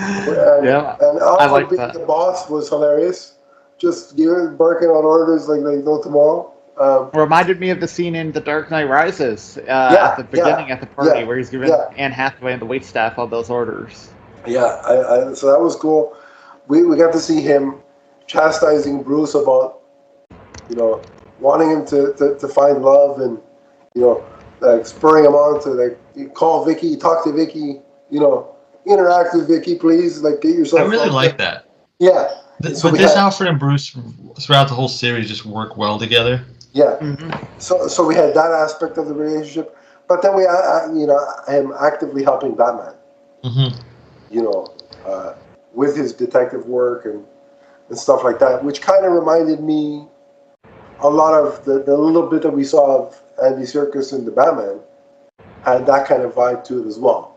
Alfred being the boss was hilarious. Just barking on orders like no tomorrow. Reminded me of the scene in The Dark Knight Rises at the beginning at the party where he's giving Anne Hathaway and the waitstaff all those orders. Yeah, so that was cool. We got to see him chastising Bruce about, wanting him to find love and, like spurring him on to like call Vicky, talk to Vicky, interact with Vicky, please, like get yourself. I really like that. Yeah. So this Alfred and Bruce throughout the whole series just work well together. Yeah. So we had that aspect of the relationship, but then we him actively helping Batman. With his detective work and stuff like that, which kind of reminded me a lot of the little bit that we saw of Andy Serkis in the Batman had that kind of vibe to it as well.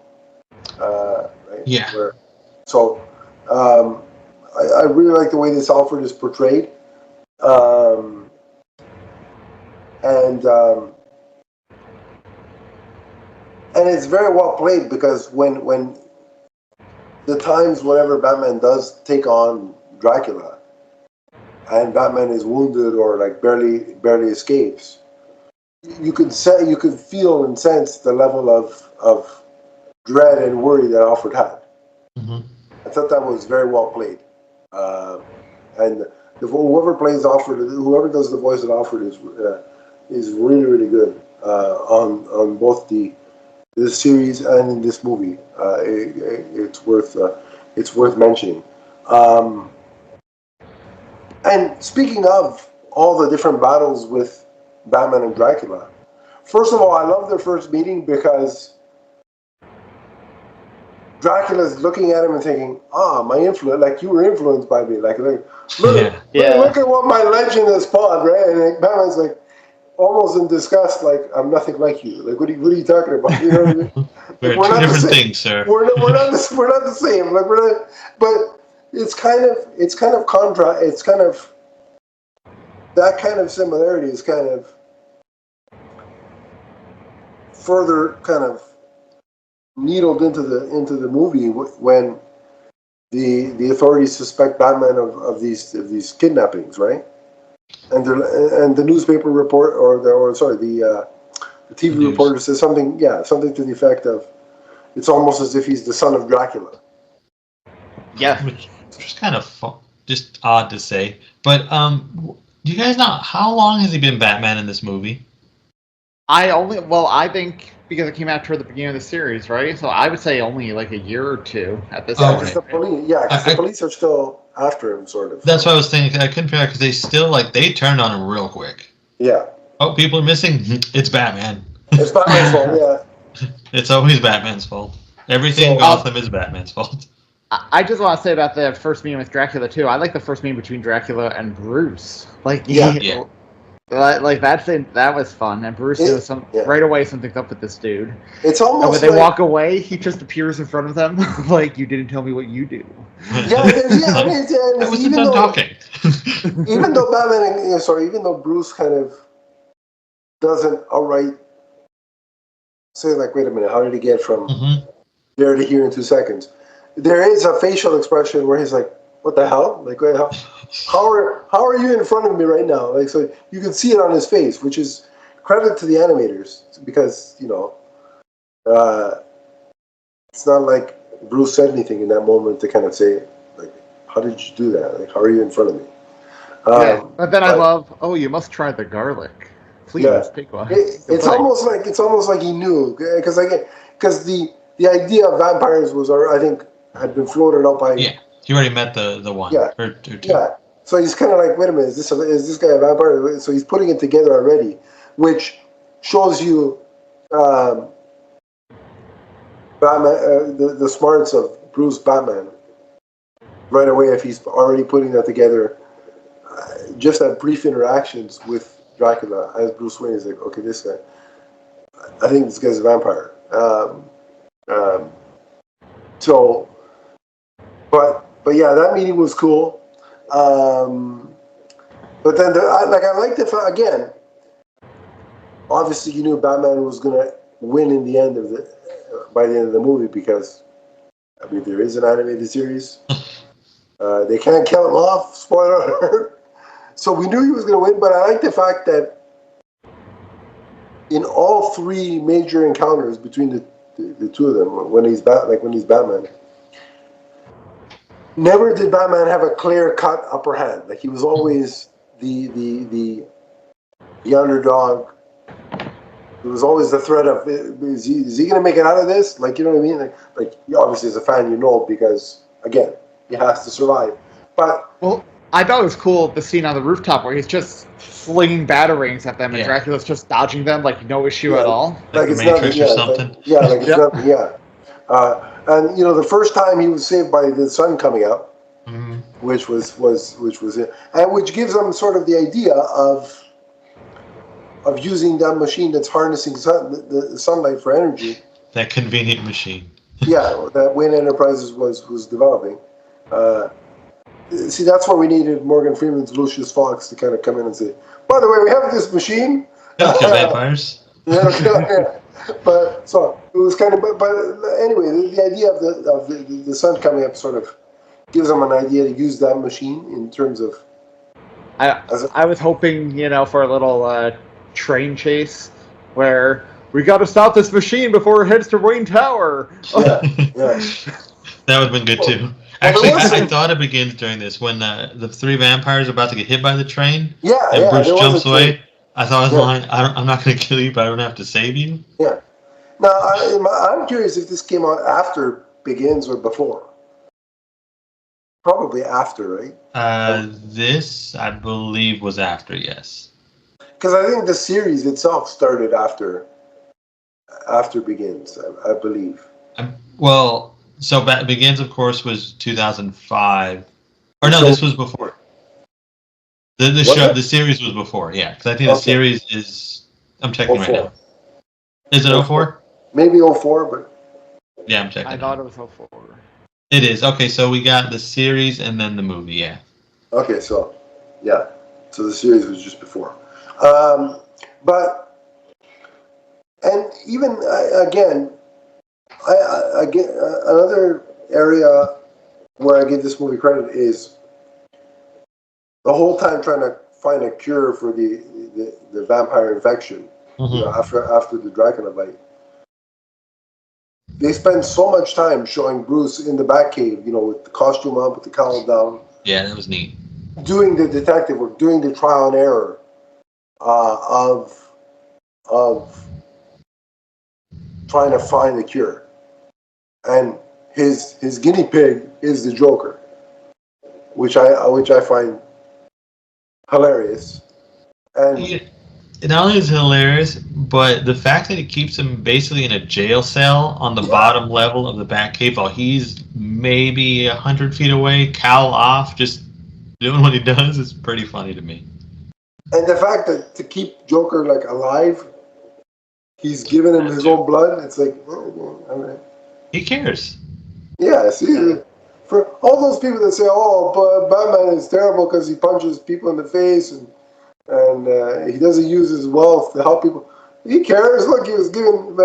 Right? Yeah. I really like the way this Alfred is portrayed. And it's very well played, because when the times whenever Batman does take on Dracula and Batman is wounded or like barely escapes, you could feel and sense the level of dread and worry that Alfred had. I thought that was very well played. And whoever plays Alfred, whoever does the voice of Alfred is really, really good on both the series and in this movie. It's worth mentioning. And speaking of all the different battles with Batman and Dracula, first of all, I love their first meeting because Dracula's looking at him and thinking, my influence, like, you were influenced by me. Like look at what my legend has spawned, right? And Batman's like, almost in disgust, like, I'm nothing like you. Like, what are you talking about? You know what I mean? We're two different things, sir. We're not the same. Like, we're not. But it's kind of contra. It's kind of that kind of similarity is kind of further kind of needled into the movie when the authorities suspect Batman of these kidnappings, right? and the newspaper report the TV reporter says something to the effect of, it's almost as if he's the son of Dracula. Yeah. Which is kind of just odd to say. But do you guys know how long has he been Batman in this movie? I think because it came out toward the beginning of the series, right? So I would say only like a year or two at this point. Because the police are still after him, sort of. That's what I was thinking. I couldn't figure out because they still they turned on him real quick. Yeah. Oh, people are missing. It's Batman. It's Batman's fault. Yeah. It's always Batman's fault. Everything Gotham is Batman's fault. I just want to say about the first meeting with Dracula too. I like the first meeting between Dracula and Bruce. Like that was fun. And Bruce knows right away something's up with this dude. It's almost and when they walk away, he just appears in front of them like, you didn't tell me what you do. I wasn't done talking. even though Bruce kind of doesn't outright say like, wait a minute, how did he get from there to here in 2 seconds? There is a facial expression where he's like, what the hell? Like, wait, how are you in front of me right now? Like, so you can see it on his face, which is credit to the animators, because, it's not like Bruce said anything in that moment to kind of say, like, how did you do that? Like, how are you in front of me? But then I love, you must try the garlic. Please take one. It's almost like he knew, because the idea of vampires was, I think, had been floated out by. Yeah, he already met the one. Yeah, or two. Yeah. So he's kind of like, wait a minute, is this guy a vampire? So he's putting it together already, which shows you Batman, the smarts of Bruce Batman right away. If he's already putting that together, just at brief interactions with Dracula as Bruce Wayne is like, okay, this guy, I think this guy's a vampire. But yeah, that meeting was cool. But then I liked it again. Obviously, you knew Batman was gonna win in the end by the end of the movie, because there is an animated series. They can't kill him off. Spoiler alert. So we knew he was gonna win, but I like the fact that in all three major encounters between the two of them, when he's Batman, never did Batman have a clear-cut upper hand. Like, he was always the underdog. There was always the threat of, is he going to make it out of this? Like, you know what I mean? Like obviously as a fan, because, again, he has to survive. But I thought it was cool, the scene on the rooftop where he's just flinging batarangs at them and Dracula's just dodging them, like, no issue at all. Like it's Matrix or something. Like it's nothing, and, the first time he was saved by the sun coming up, which was it, and which gives them sort of the idea of using that machine that's harnessing the sunlight for energy. That convenient machine. That Wayne Enterprises was developing. See, that's where we needed Morgan Freeman's Lucius Fox to kind of come in and say, by the way, we have this machine. That'll kill vampires. But so it was kind of, but anyway, the idea of the sun coming up sort of gives them an idea to use that machine in terms of. I was hoping, for a little train chase where we got to stop this machine before it heads to Wayne Tower. Yeah. That would have been good too. Actually, I thought it begins during this when the three vampires are about to get hit by the train. And Bruce jumps away. I thought his line, I'm not going to kill you, but I don't have to save you. Yeah. Now, I'm curious if this came out after Begins or before. Probably after, right? This, I believe, was after, yes. Because I think the series itself started after Begins, I believe. So Begins, of course, was 2005. Or no, this was before. The series was before, yeah. Because I think the series is... I'm checking 04. right now. Is it 04? Maybe 04, but... Yeah, I'm checking. I thought it was 04. It is. Okay, so we got the series and then the movie, yeah. Okay, so, yeah. So the series was just before. But... And even, again, another area where I give this movie credit is the whole time trying to find a cure for the vampire infection. You know, after the Dracula bite. They spend so much time showing Bruce in the Batcave, you know, with the costume up, with the cowl down. Yeah, that was neat. Doing the detective work, doing the trial and error of trying to find the cure. And his guinea pig is the Joker, which I find hilarious. And not only is it hilarious, but the fact that it keeps him basically in a jail cell on the bottom level of the Batcave while he's maybe 100 feet away, cowl off, just doing what he does is pretty funny to me. And the fact that to keep Joker like alive, he's giving him his own blood. It's like, he cares. Yeah, see, for all those people that say, "Oh, but Batman is terrible because he punches people in the face and he doesn't use his wealth to help people," he cares. Look, he was giving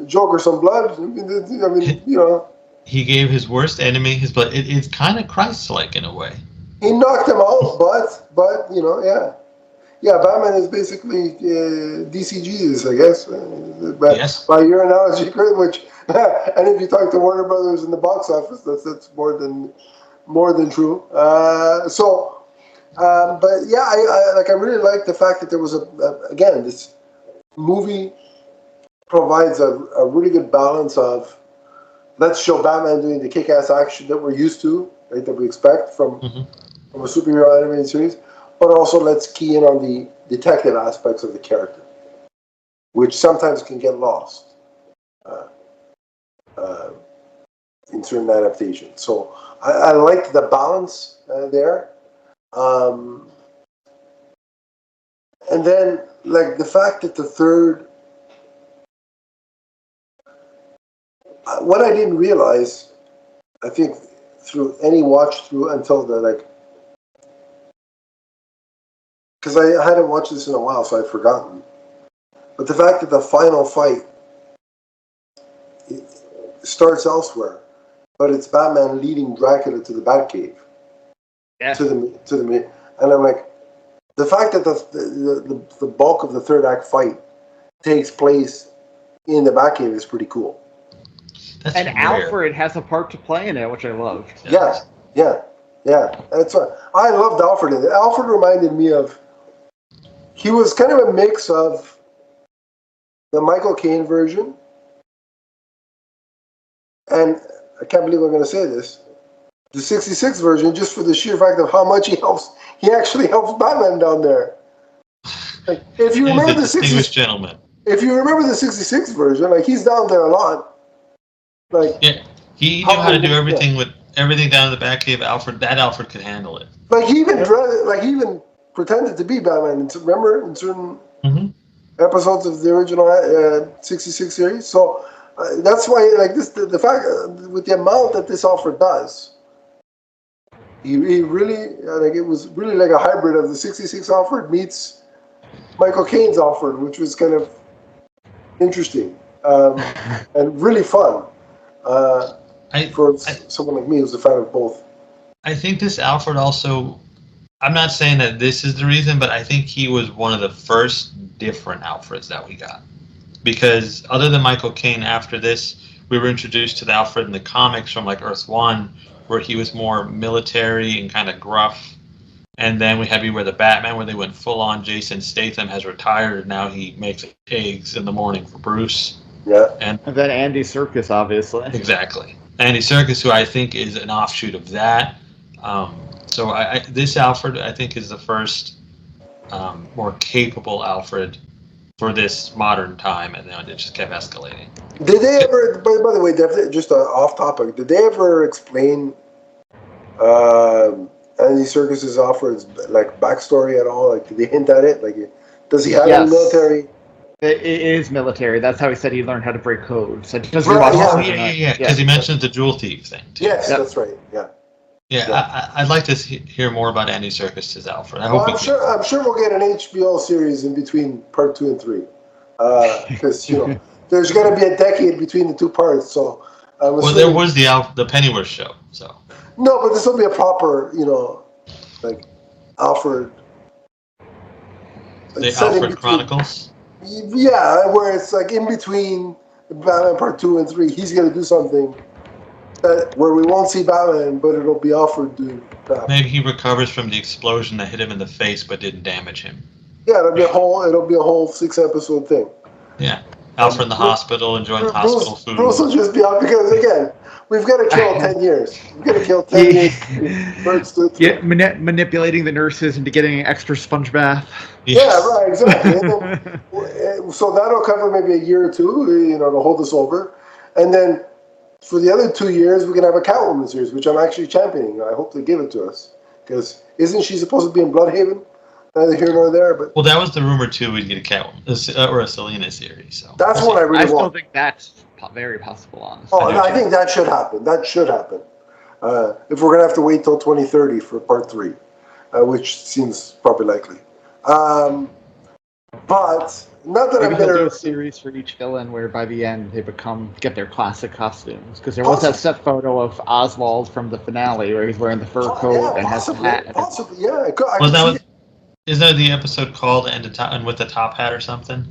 Joker some blood. I mean, you know, he gave his worst enemy his blood. It's kind of Christ-like in a way. He knocked him out, but you know, yeah, Batman is basically DC Jesus, I guess. By your analogy, which, and if you talk to Warner Brothers in the box office, that's more than true. But yeah, I really like the fact that there was again, this movie provides a really good balance of, let's show Batman doing the kick-ass action that we're used to, right, that we expect from a superhero animated series, but also let's key in on the detective aspects of the character, which sometimes can get lost in certain adaptations. So I liked the balance there. And then, like, the fact that the third... what I didn't realize, I think, through any watch through until the, like... because I hadn't watched this in a while, so I'd forgotten. But the fact that the final fight starts elsewhere, but it's Batman leading Dracula to the Batcave. Yeah. To the and I'm like, the fact that the bulk of the third act fight takes place in the Batcave is pretty cool. That's and rare. Alfred has a part to play in it, which I love. Yeah. That's what I loved Alfred in it. Alfred reminded me of. He was kind of a mix of the Michael Caine version, and I can't believe I'm going to say this, the 66 version, just for the sheer fact of how much he actually helps Batman down there. Like, if you remember the 66 gentleman. If you remember the 66 version, like, he's down there a lot. Like, yeah, he knew how to do everything with everything down in the Batcave. Alfred could handle it. Like, he even pretended to be Batman. Remember in certain episodes of the original 66 series. So that's why, like, this the fact with the amount that this Alfred does, he really like, it was really like a hybrid of the 66 Alfred meets Michael Caine's Alfred, which was kind of interesting and really fun for someone like me who's a fan of both. I think this Alfred also, I'm not saying that this is the reason, but I think he was one of the first different Alfreds that we got. Because other than Michael Caine, after this, we were introduced to the Alfred in the comics from like Earth 1, where he was more military and kind of gruff. And then we had Beware the Batman, where they went full on. Jason Statham has retired, and now he makes eggs in the morning for Bruce. Yeah. And then Andy Serkis, obviously. Exactly. Andy Serkis, who I think is an offshoot of that. So this Alfred, I think, is the first more capable Alfred for this modern time, and then it just kept escalating. Did they ever, by the way, just off topic, did they ever explain Andy Serkis's Alfred's like backstory at all? Like, did they hint at it? Like, does he have any military? It is military. That's how he said he learned how to break code. So because he mentioned the jewel thief thing too. Yes, that's right. Yeah, I'd like to hear more about Andy Serkis' Alfred. I'm sure we'll get an HBO series in between part 2 and 3, because there's going to be a decade between the two parts. So, there was the Pennyworth show. So no, but this will be a proper, like Alfred The set in Alfred between. Chronicles. Yeah, where it's like in between Batman Part 2 and 3, he's going to do something where we won't see Batman, but it'll be Alfred doing that. Maybe he recovers from the explosion that hit him in the face but didn't damage him. Yeah, it'll be a whole 6-episode thing. Yeah. Alfred in the hospital enjoying hospital food. Bruce will just be out because, again, we've got to kill 10 years. We've got to kill 10 years. Manipulating the nurses into getting an extra sponge bath. Yes. Yeah, right, exactly. So that'll cover maybe a year or two, to hold us over. And then for the other 2 years, we can have a Catwoman series, which I'm actually championing. I hope they give it to us. Because isn't she supposed to be in Bloodhaven? Neither here nor there, but well, that was the rumor too. We'd get a Catwoman or a Selena series. So that's what I really want. I still think that's very possible. Honestly, I think that should happen. That should happen. If we're gonna have to wait till 2030 for Part 3, which seems probably likely. But not that maybe I'm better. Do a series for each villain where by the end they get their classic costumes. Because there was that set photo of Oswald from the finale where he's wearing the fur coat and has a hat. Possibly, yeah. Is that the episode called and with the top hat or something?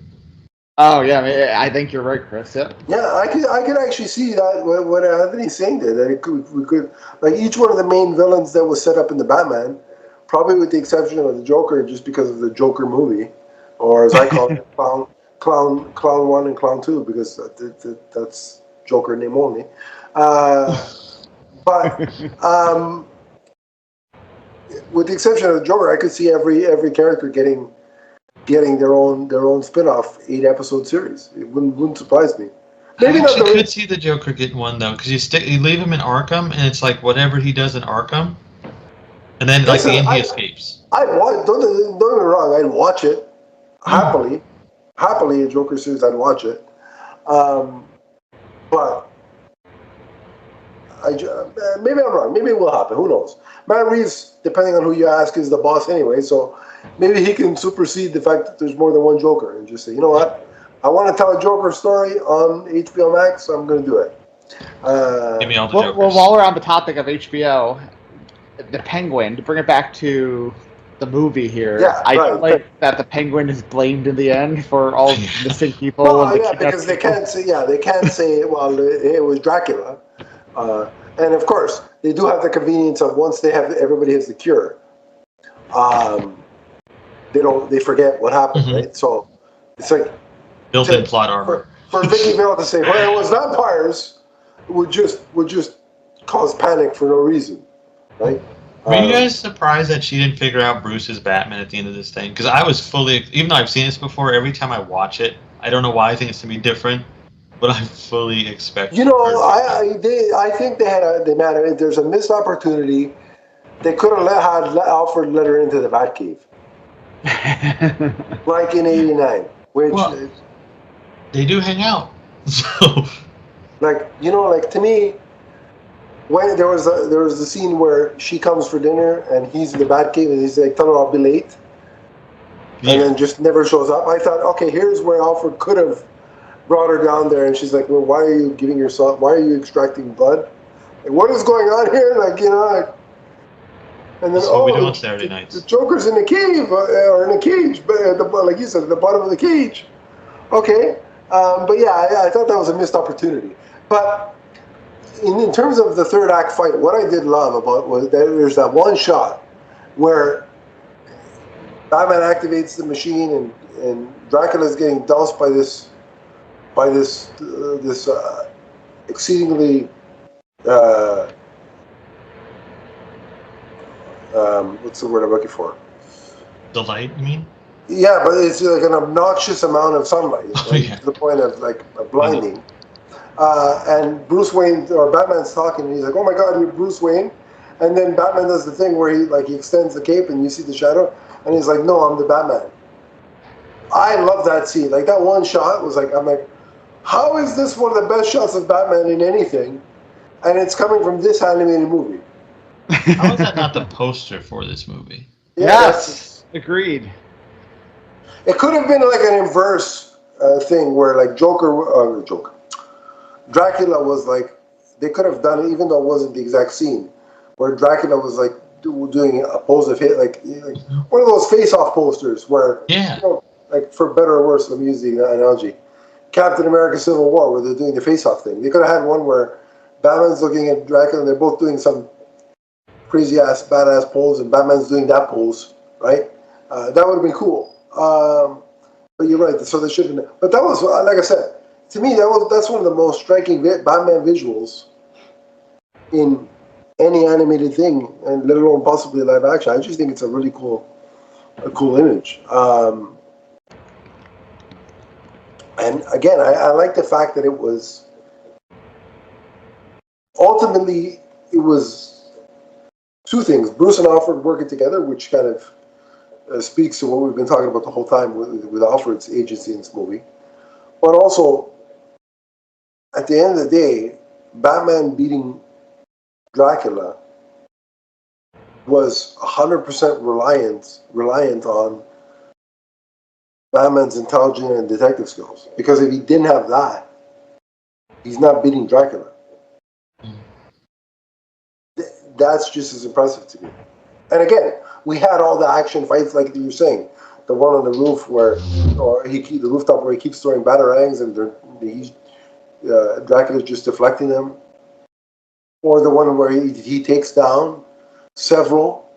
Oh yeah, I think you're right, Chris. Yeah. Yeah, I could actually see that what Anthony's saying there. That we could like each one of the main villains that was set up in the Batman, probably with the exception of the Joker, just because of the Joker movie, or as I call it, Clown 1 and Clown 2, because that's Joker name only. But with the exception of the Joker, I could see every character getting their own spin-off 8-episode series. It wouldn't surprise me. Maybe I could see the Joker getting one though, because you leave him in Arkham, and it's like whatever he does in Arkham, and then like the end he escapes. Don't get me wrong, I'd watch it happily. Happily, a Joker series, I'd watch it. But maybe I'm wrong. Maybe it will happen. Who knows? Matt Reeves, depending on who you ask, is the boss anyway. So maybe he can supersede the fact that there's more than one Joker and just say, you know what? I want to tell a Joker story on HBO Max, so I'm going to do it. Give me all the Jokers. Well, while we're on the topic of HBO, the Penguin, to bring it back to the movie here, I don't like that the Penguin is blamed in the end for all missing people. Well, yeah, because they can't say, well, it was Dracula. And of course, they do have the convenience of once everybody has the cure, they forget what happened, right? So it's like built-in plot armor for Vicky Vale to say, "Well, it was vampires," would just cause panic for no reason, right? Were you guys surprised that she didn't figure out Bruce's Batman at the end of this thing? Because I was even though I've seen this before, every time I watch it, I don't know why I think it's gonna be different. But I fully expect. I think there's a missed opportunity. They could have had Alfred let her into the Batcave, like in '89, which they do hang out. So, to me, when there was the scene where she comes for dinner and he's in the Batcave and he's like, "Tell her I'll be late," and then just never shows up. I thought, okay, here's where Alfred could have brought her down there, and she's like, "Well, why are you giving yourself? Why are you extracting blood? Like, what is going on here?" And then what we do on Saturday nights. The Joker's in a cave or in a cage, but like you said, at the bottom of the cage. Okay, but yeah, I thought that was a missed opportunity. But in terms of the third act fight, what I did love about was that there's that one shot where Batman activates the machine and Dracula's getting doused by this exceedingly what's the word I'm looking for? The light, you mean? Yeah, but it's like an obnoxious amount of sunlight, to the point of like blinding. And Bruce Wayne or Batman's talking, and he's like, "Oh my God, you're Bruce Wayne," and then Batman does the thing where he extends the cape, and you see the shadow, and he's like, "No, I'm the Batman." I love that scene. Like that one shot was like, I'm like, how is this one of the best shots of Batman in anything? And it's coming from this animated movie. How is that not the poster for this movie? Yeah, yes, agreed. It could have been like an inverse thing where like Dracula was like, they could have done it even though it wasn't the exact scene, where Dracula was like doing a pose of hit, like one of those face-off posters where, like for better or worse, let me use the analogy, Captain America Civil War, where they're doing the face-off thing. They could have had one where Batman's looking at Dracula and they're both doing some crazy-ass, badass pose, and Batman's doing that pose, right? That would have been cool. But you're right, so they should have been. But that was, like I said, to me, that's one of the most striking Batman visuals in any animated thing, and let alone possibly live action. I just think it's a really cool image. And again, I like the fact that it was ultimately two things: Bruce and Alfred working together, which kind of speaks to what we've been talking about the whole time with Alfred's agency in this movie. But also, at the end of the day, Batman beating Dracula was 100% reliant on Batman's intelligence and detective skills. Because if he didn't have that, he's not beating Dracula. That's just as impressive to me. And again, we had all the action fights, like you were saying. The one on the roof the rooftop where he keeps throwing batarangs and Dracula's just deflecting them. Or the one where he takes down several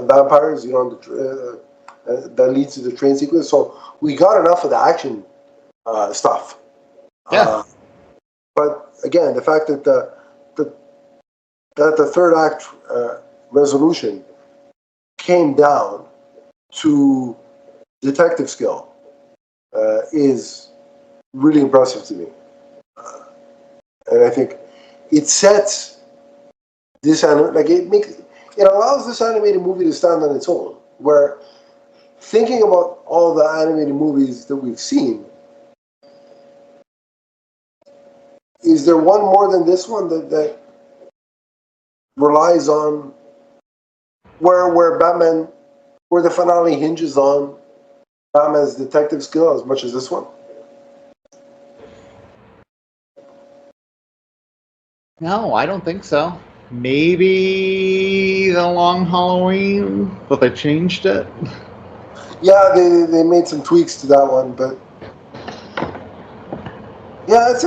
vampires, that leads to the train sequence. So we got enough of the action stuff. Yeah. But again, the fact that the third act resolution came down to detective skill is really impressive to me. And I think it sets this it allows this animated movie to stand on its own. Where thinking about all the animated movies that we've seen, is there one more than this one that relies on where the finale hinges on Batman's detective skill as much as this one? No, I don't think so. Maybe The Long Halloween, but they changed it. Yeah, they made some tweaks to that one, but yeah, that's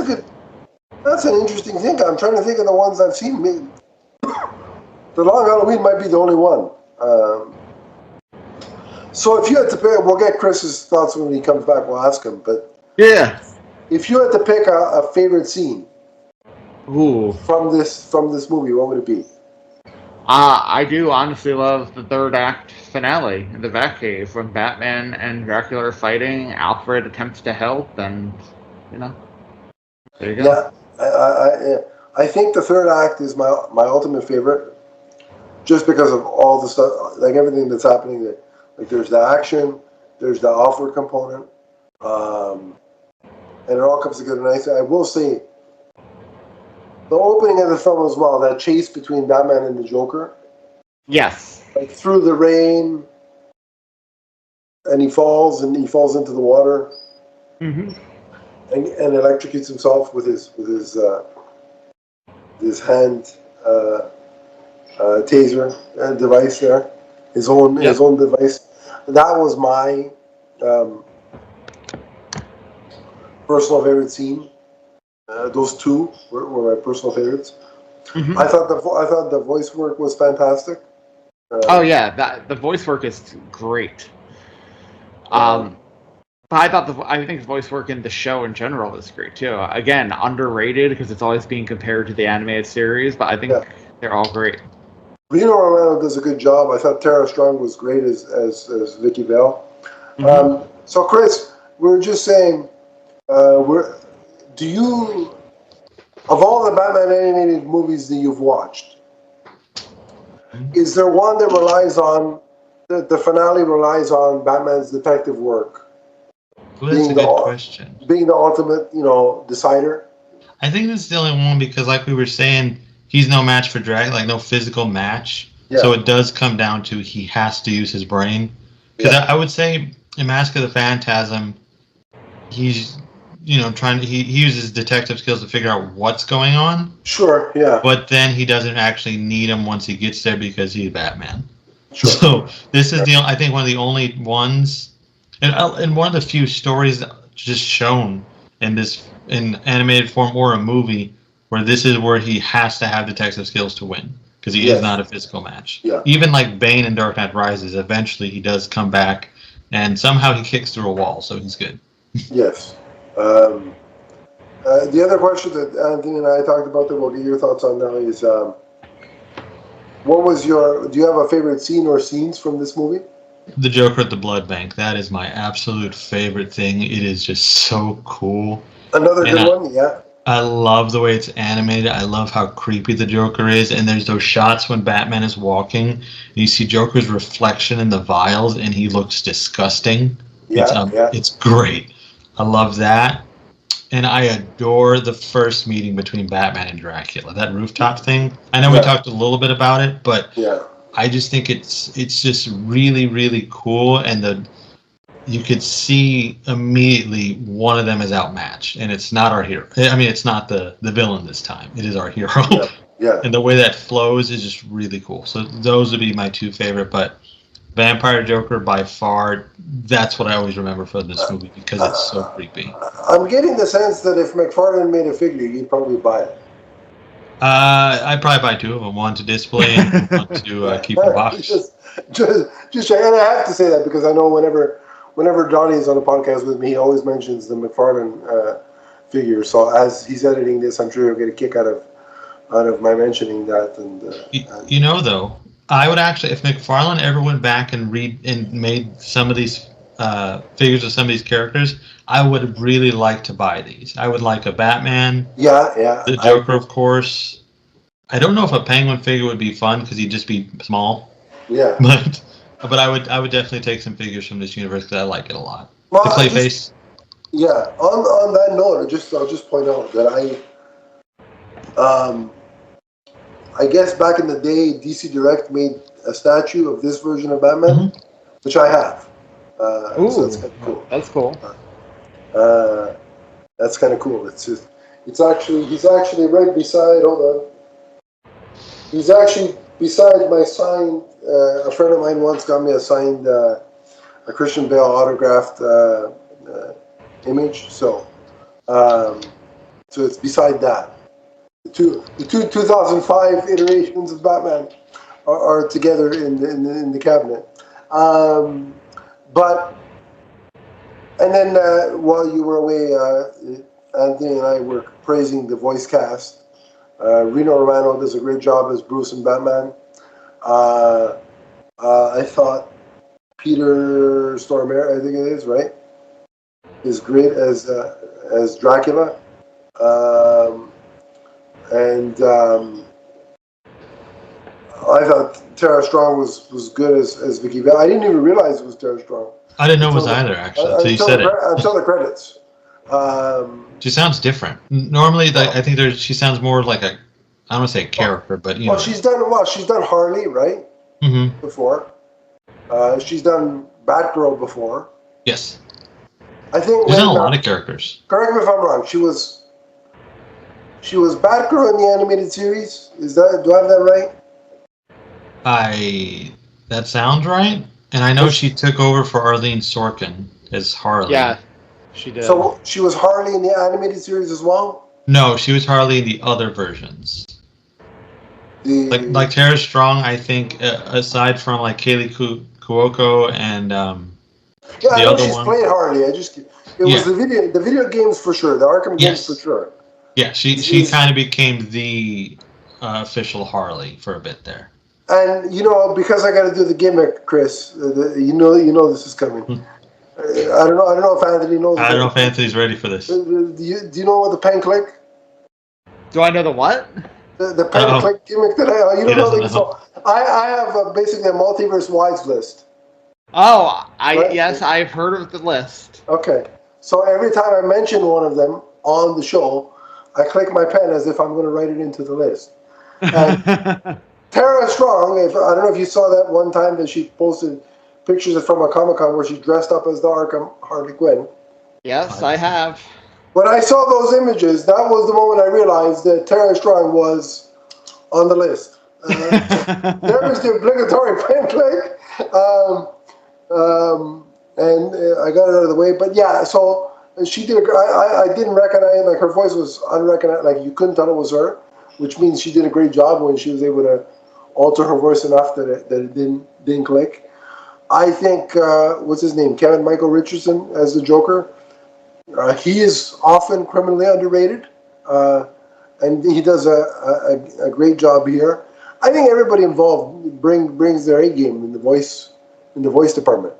an interesting thing. I'm trying to think of the ones I've seen. The Long Halloween might be the only one. So if you had to pick, we'll get Chris's thoughts when he comes back. We'll ask him. But yeah, if you had to pick a favorite scene, from this movie, what would it be? I do honestly love the third act finale in the Batcave when Batman and Dracula are fighting. Alfred attempts to help, and there you go. Yeah, I think the third act is my ultimate favorite, just because of all the stuff, like everything that's happening. Like there's the action, there's the Alfred component, and it all comes together nicely. I will say, the opening of the film as well, that chase between Batman and the Joker. Yes. Like through the rain, and he falls into the water, mm-hmm. and electrocutes himself with his hand taser device there, his own device. That was my personal favorite scene. Those two were my personal favorites. Mm-hmm. I thought the voice work was fantastic. The voice work is great. But I think the voice work in the show in general is great too. Again, underrated because it's always being compared to the animated series, but I think they're all great. Reno Romano does a good job. I thought Tara Strong was great as Vicky Vale. Mm-hmm. So Chris, we were just saying, do you, of all the Batman animated movies that you've watched, is there one that relies on, the finale relies on Batman's detective work? Well, that's a good question. Being the ultimate, decider? I think that's the only one because, like we were saying, he's no match for Dracula, like no physical match. Yeah. So it does come down to he has to use his brain. Because I would say in Mask of the Phantasm, he's he uses detective skills to figure out what's going on. Sure, yeah. But then he doesn't actually need him once he gets there because he's Batman. Sure. So this is I think one of the only ones, and one of the few stories just shown in animated form or a movie where this is where he has to have detective skills to win because he is not a physical match. Yeah. Even like Bane in Dark Knight Rises, eventually he does come back and somehow he kicks through a wall, so he's good. Yes. The other question that Anthony and I talked about that we'll get your thoughts on now is, do you have a favorite scene or scenes from this movie? The Joker at the blood bank. That is my absolute favorite thing. It is just so cool. Another good one, yeah. I love the way it's animated. I love how creepy the Joker is. And there's those shots when Batman is walking, and you see Joker's reflection in the vials, and he looks disgusting. It's great. I love that. And I adore the first meeting between Batman and Dracula. That rooftop thing. I know we talked a little bit about it, but I just think it's just really, really cool. And you could see immediately one of them is outmatched. And it's not our hero. I mean, it's not the villain this time. It is our hero. Yeah. And the way that flows is just really cool. So those would be my two favorite. But Vampire Joker, by far, that's what I always remember from this movie because it's so creepy. I'm getting the sense that if McFarlane made a figure, you'd probably buy it. I'd probably buy two of them, one to display and one to keep in box. Just and I have to say that because I know whenever Johnny is on a podcast with me, he always mentions the McFarlane figure. So as he's editing this, I'm sure he'll get a kick out of my mentioning that. And though, I would actually, if McFarlane ever went back and made some of these figures of some of these characters, I would really like to buy these. I would like a Batman. Yeah. The Joker, of course. I don't know if a Penguin figure would be fun because he'd just be small. Yeah. But I would definitely take some figures from this universe because I like it a lot. Well, the Clayface. On that note, I'll just point out that I guess back in the day, DC Direct made a statue of this version of Batman, which I have. So that's kind of cool. That's cool. That's kind of cool. He's actually right beside. Hold on. He's actually beside my signed. A friend of mine once got me a signed, a Christian Bale autographed image. So it's beside that. The two 2005 iterations of Batman are together in the cabinet. And then while you were away, Anthony and I were praising the voice cast. Reno Romano does a great job as Bruce and Batman. I thought Peter Stormare, I think it is, right, is great as Dracula. And I thought Tara Strong was good as Vicky Vale. I didn't even realize it was Tara Strong. I didn't know it was either, actually, until you said it. Until the credits. She sounds different. Normally, I think she sounds more like I don't want to say a character, but you know. She's done Harley, right? Mm-hmm. Before. She's done Batgirl before. Yes. I think she's done a lot of characters. Correct me if I'm wrong. She was Batgirl in the animated series. Do I have that right? That sounds right. And I know she took over for Arlene Sorkin as Harley. Yeah, she did. So she was Harley in the animated series as well? No, she was Harley in the other versions. Like Tara Strong, I think, aside from like Kaylee Cuoco and the other she's one. Played Harley. It was the video games for sure, the Arkham games for sure. Yeah, she kind of became the official Harley for a bit there. And because I got to do the gimmick, Chris, you know this is coming. I don't know if Anthony knows. I don't know if Anthony's ready for this. Do you know what the pen click? Do I know the what? The pen click gimmick that you don't know. So I have basically a multiverse wives list. Oh, right? Yes, I've heard of the list. Okay, so every time I mention one of them on the show, I click my pen as if I'm going to write it into the list. And Tara Strong, I don't know if you saw that one time that she posted pictures from a Comic-Con where she dressed up as the Arkham Harley Quinn. Yes, I have. When I saw those images, that was the moment I realized that Tara Strong was on the list. There is the obligatory pen click, and I got it out of the way. But yeah, so she did. I didn't recognize, like, her voice was unrecognized. Like, you couldn't tell it was her, which means she did a great job when she was able to alter her voice enough that it didn't click. I think what's his name, Kevin Michael Richardson as the Joker. He is often criminally underrated, and he does a great job here. I think everybody involved brings their A game in the voice department.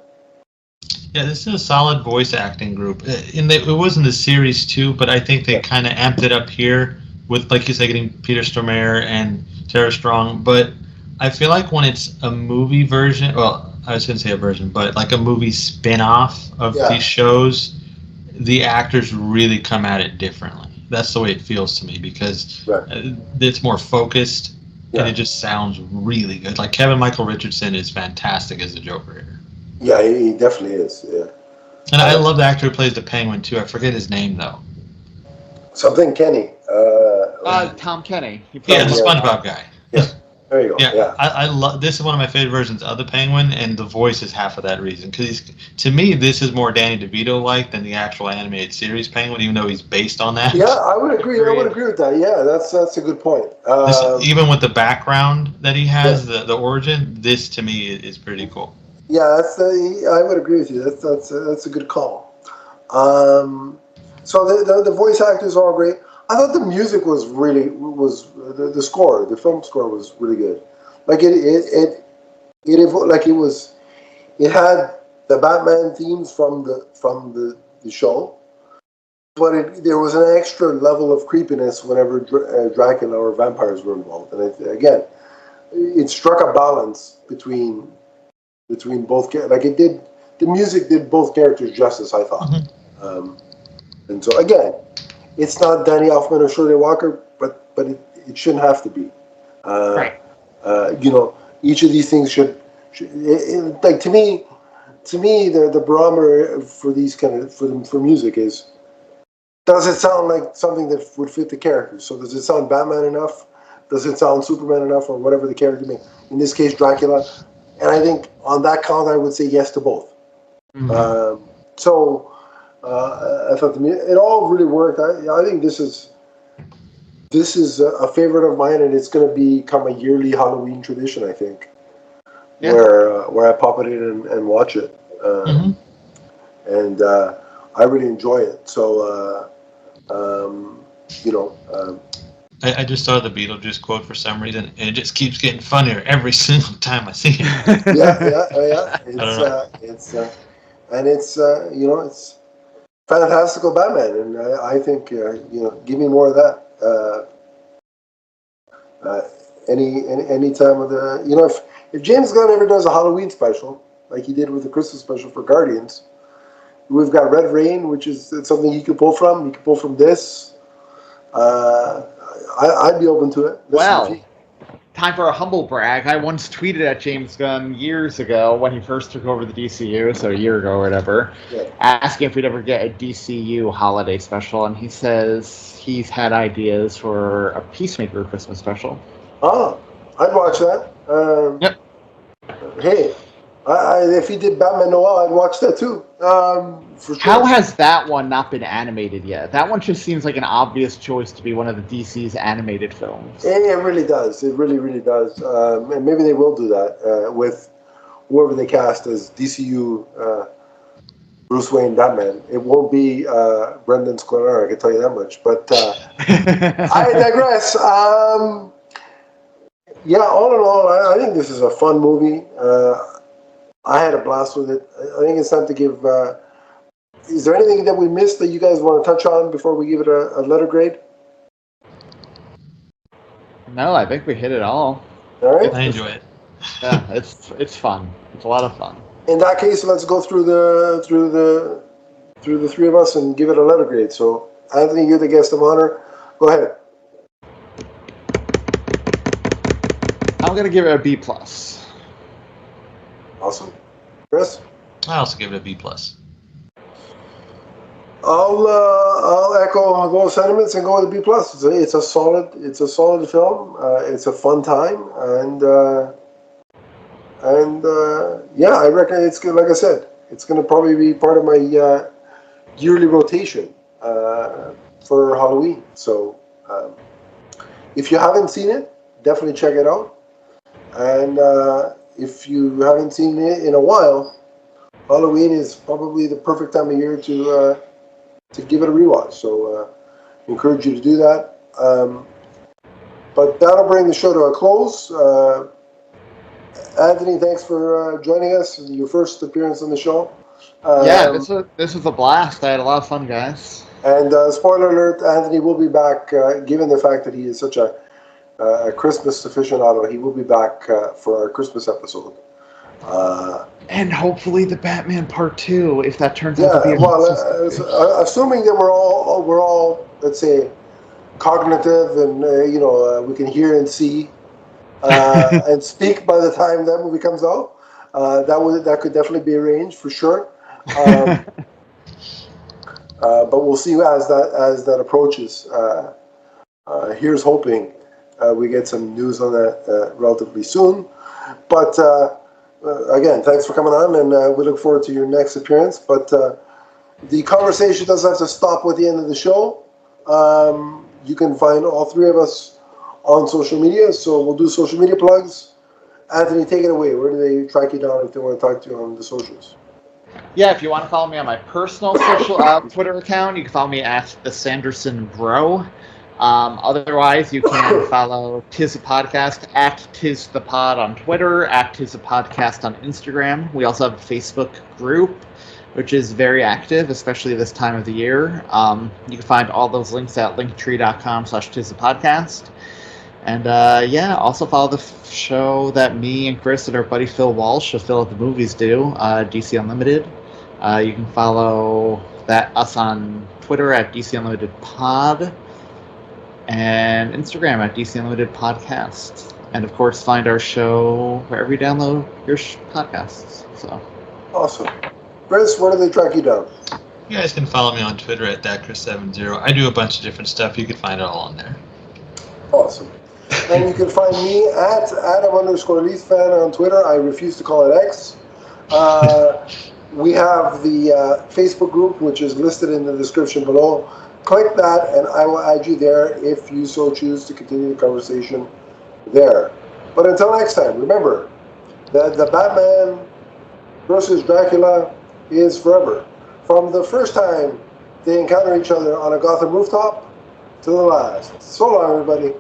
Yeah, this is a solid voice acting group. It was in the series too, but I think they kind of amped it up here with, like you said, getting Peter Stormare and Tara Strong. But I feel like when it's a movie version, well, I shouldn't say a version, but like a movie spin-off of these shows, the actors really come at it differently. That's the way it feels to me, because it's more focused. Yeah. And it just sounds really good. Like, Kevin Michael Richardson is fantastic as the Joker here. Yeah, he definitely is. Yeah. And I love the actor who plays the Penguin too. I forget his name though. Something Kenny. Tom Kenny. The SpongeBob guy. Yeah. There you go. Yeah. I love. This is one of my favorite versions of the Penguin, and the voice is half of that reason. Because to me, this is more Danny DeVito like than the actual animated series Penguin, even though he's based on that. Yeah, I would agree. I would agree with that. Yeah, that's a good point. Even with the background that he has, the origin, this to me is pretty cool. Yeah, I would agree with you. That's a good call. So the voice actors are all great. I thought the music was the score, the film score was really good. Like it had the Batman themes from the show, but there was an extra level of creepiness whenever Dracula or vampires were involved, and it struck a balance between both. Like, it did, the music did both characters justice, I thought. Mm-hmm. And so again, it's not Danny Elfman or Shirley Walker, but it shouldn't have to be. Right. Each of these things should like, to me, the barometer for these kind of for music is, does it sound like something that would fit the character? So does it sound Batman enough? Does it sound Superman enough, or whatever the character may? In this case, Dracula. And I think on that count, I would say yes to both. Mm-hmm. I thought it all really worked. I think this is a favorite of mine, and it's going to become a yearly Halloween tradition, I think, where I pop it in and watch it. And I really enjoy it. So, I just saw the Beetlejuice quote for some reason, and it just keeps getting funnier every single time I see it. Yeah. It's fantastical Batman, and I think give me more of that. Any time of the if James Gunn ever does a Halloween special like he did with the Christmas special for Guardians, we've got Red Rain, which is something he could pull from. He could pull from this. I'd be open to it. Well, time for a humble brag. I once tweeted at James Gunn years ago when he first took over the DCU, so a year ago or whatever, asking if we'd ever get a DCU holiday special, and he says he's had ideas for a Peacemaker Christmas special. Oh, I'd watch that. Yep. Hey, if he did Batman Noel, I'd watch that too. For sure. How has that one not been animated yet? That one just seems like an obvious choice to be one of the DC's animated films. It really does. It really, really does. And maybe they will do that with whoever they cast as DCU Bruce Wayne Batman. It won't be Brendan Sklar, I can tell you that much. But I digress. All in all, I think this is a fun movie. I had a blast with it. I think it's time to give... is there anything that we missed that you guys want to touch on before we give it a letter grade? No, I think we hit it all. All right. I enjoy it. Yeah, it's fun. It's a lot of fun. In that case, let's go through the three of us and give it a letter grade. So, Anthony, you're the guest of honor. Go ahead. I'm going to give it a B+. Awesome. Chris? I also give it a B+. I'll echo those sentiments and go with the B plus. It's a solid film. It's a fun time, and yeah, I reckon it's good. Like I said, it's going to probably be part of my yearly rotation for Halloween. So if you haven't seen it, definitely check it out. And if you haven't seen it in a while, Halloween is probably the perfect time of year to give it a rewatch. So I encourage you to do that. But that'll bring the show to a close. Anthony, thanks for joining us. Your first appearance on the show. Yeah, this was a blast. I had a lot of fun, guys. And spoiler alert, Anthony will be back, given the fact that he is such a Christmas aficionado. He will be back for our Christmas episode. And hopefully the Batman Part 2, if that turns out to be a assuming that we're all, let's say, cognitive and we can hear and see and speak by the time that movie comes out. That could definitely be arranged for sure. But we'll see as that approaches. Here's hoping we get some news on that relatively soon. But again, thanks for coming on, and we look forward to your next appearance. But the conversation doesn't have to stop with the end of the show. You can find all three of us on social media, so we'll do social media plugs. Anthony, take it away. Where do they track you down if they want to talk to you on the socials? Yeah, if you want to follow me on my personal social Twitter account, you can follow me at the Sanderson Bro. Otherwise, you can follow Tis the Podcast at Tis the Pod on Twitter, at Tis the Podcast on Instagram. We also have a Facebook group, which is very active, especially this time of the year. You can find all those links at linktree.com/Tis the Podcast. And also follow the show that me and Chris and our buddy Phil Walsh of Phil at the Movies do, DC Unlimited. You can follow us on Twitter at DC Unlimited Pod and Instagram at DC Unlimited Podcast. And of course, find our show wherever you download your podcasts. So awesome. Chris, where do they track you down? You guys can follow me on Twitter at thatchris70. I do a bunch of different stuff. You can find it all on there. Awesome. And you can find me at Adam_LeafFan on Twitter. I refuse to call it X. We have the Facebook group, which is listed in the description below. Click that, and I will add you there if you so choose to continue the conversation there. But until next time, remember that the Batman versus Dracula is forever. From the first time they encounter each other on a Gotham rooftop to the last. So long, everybody.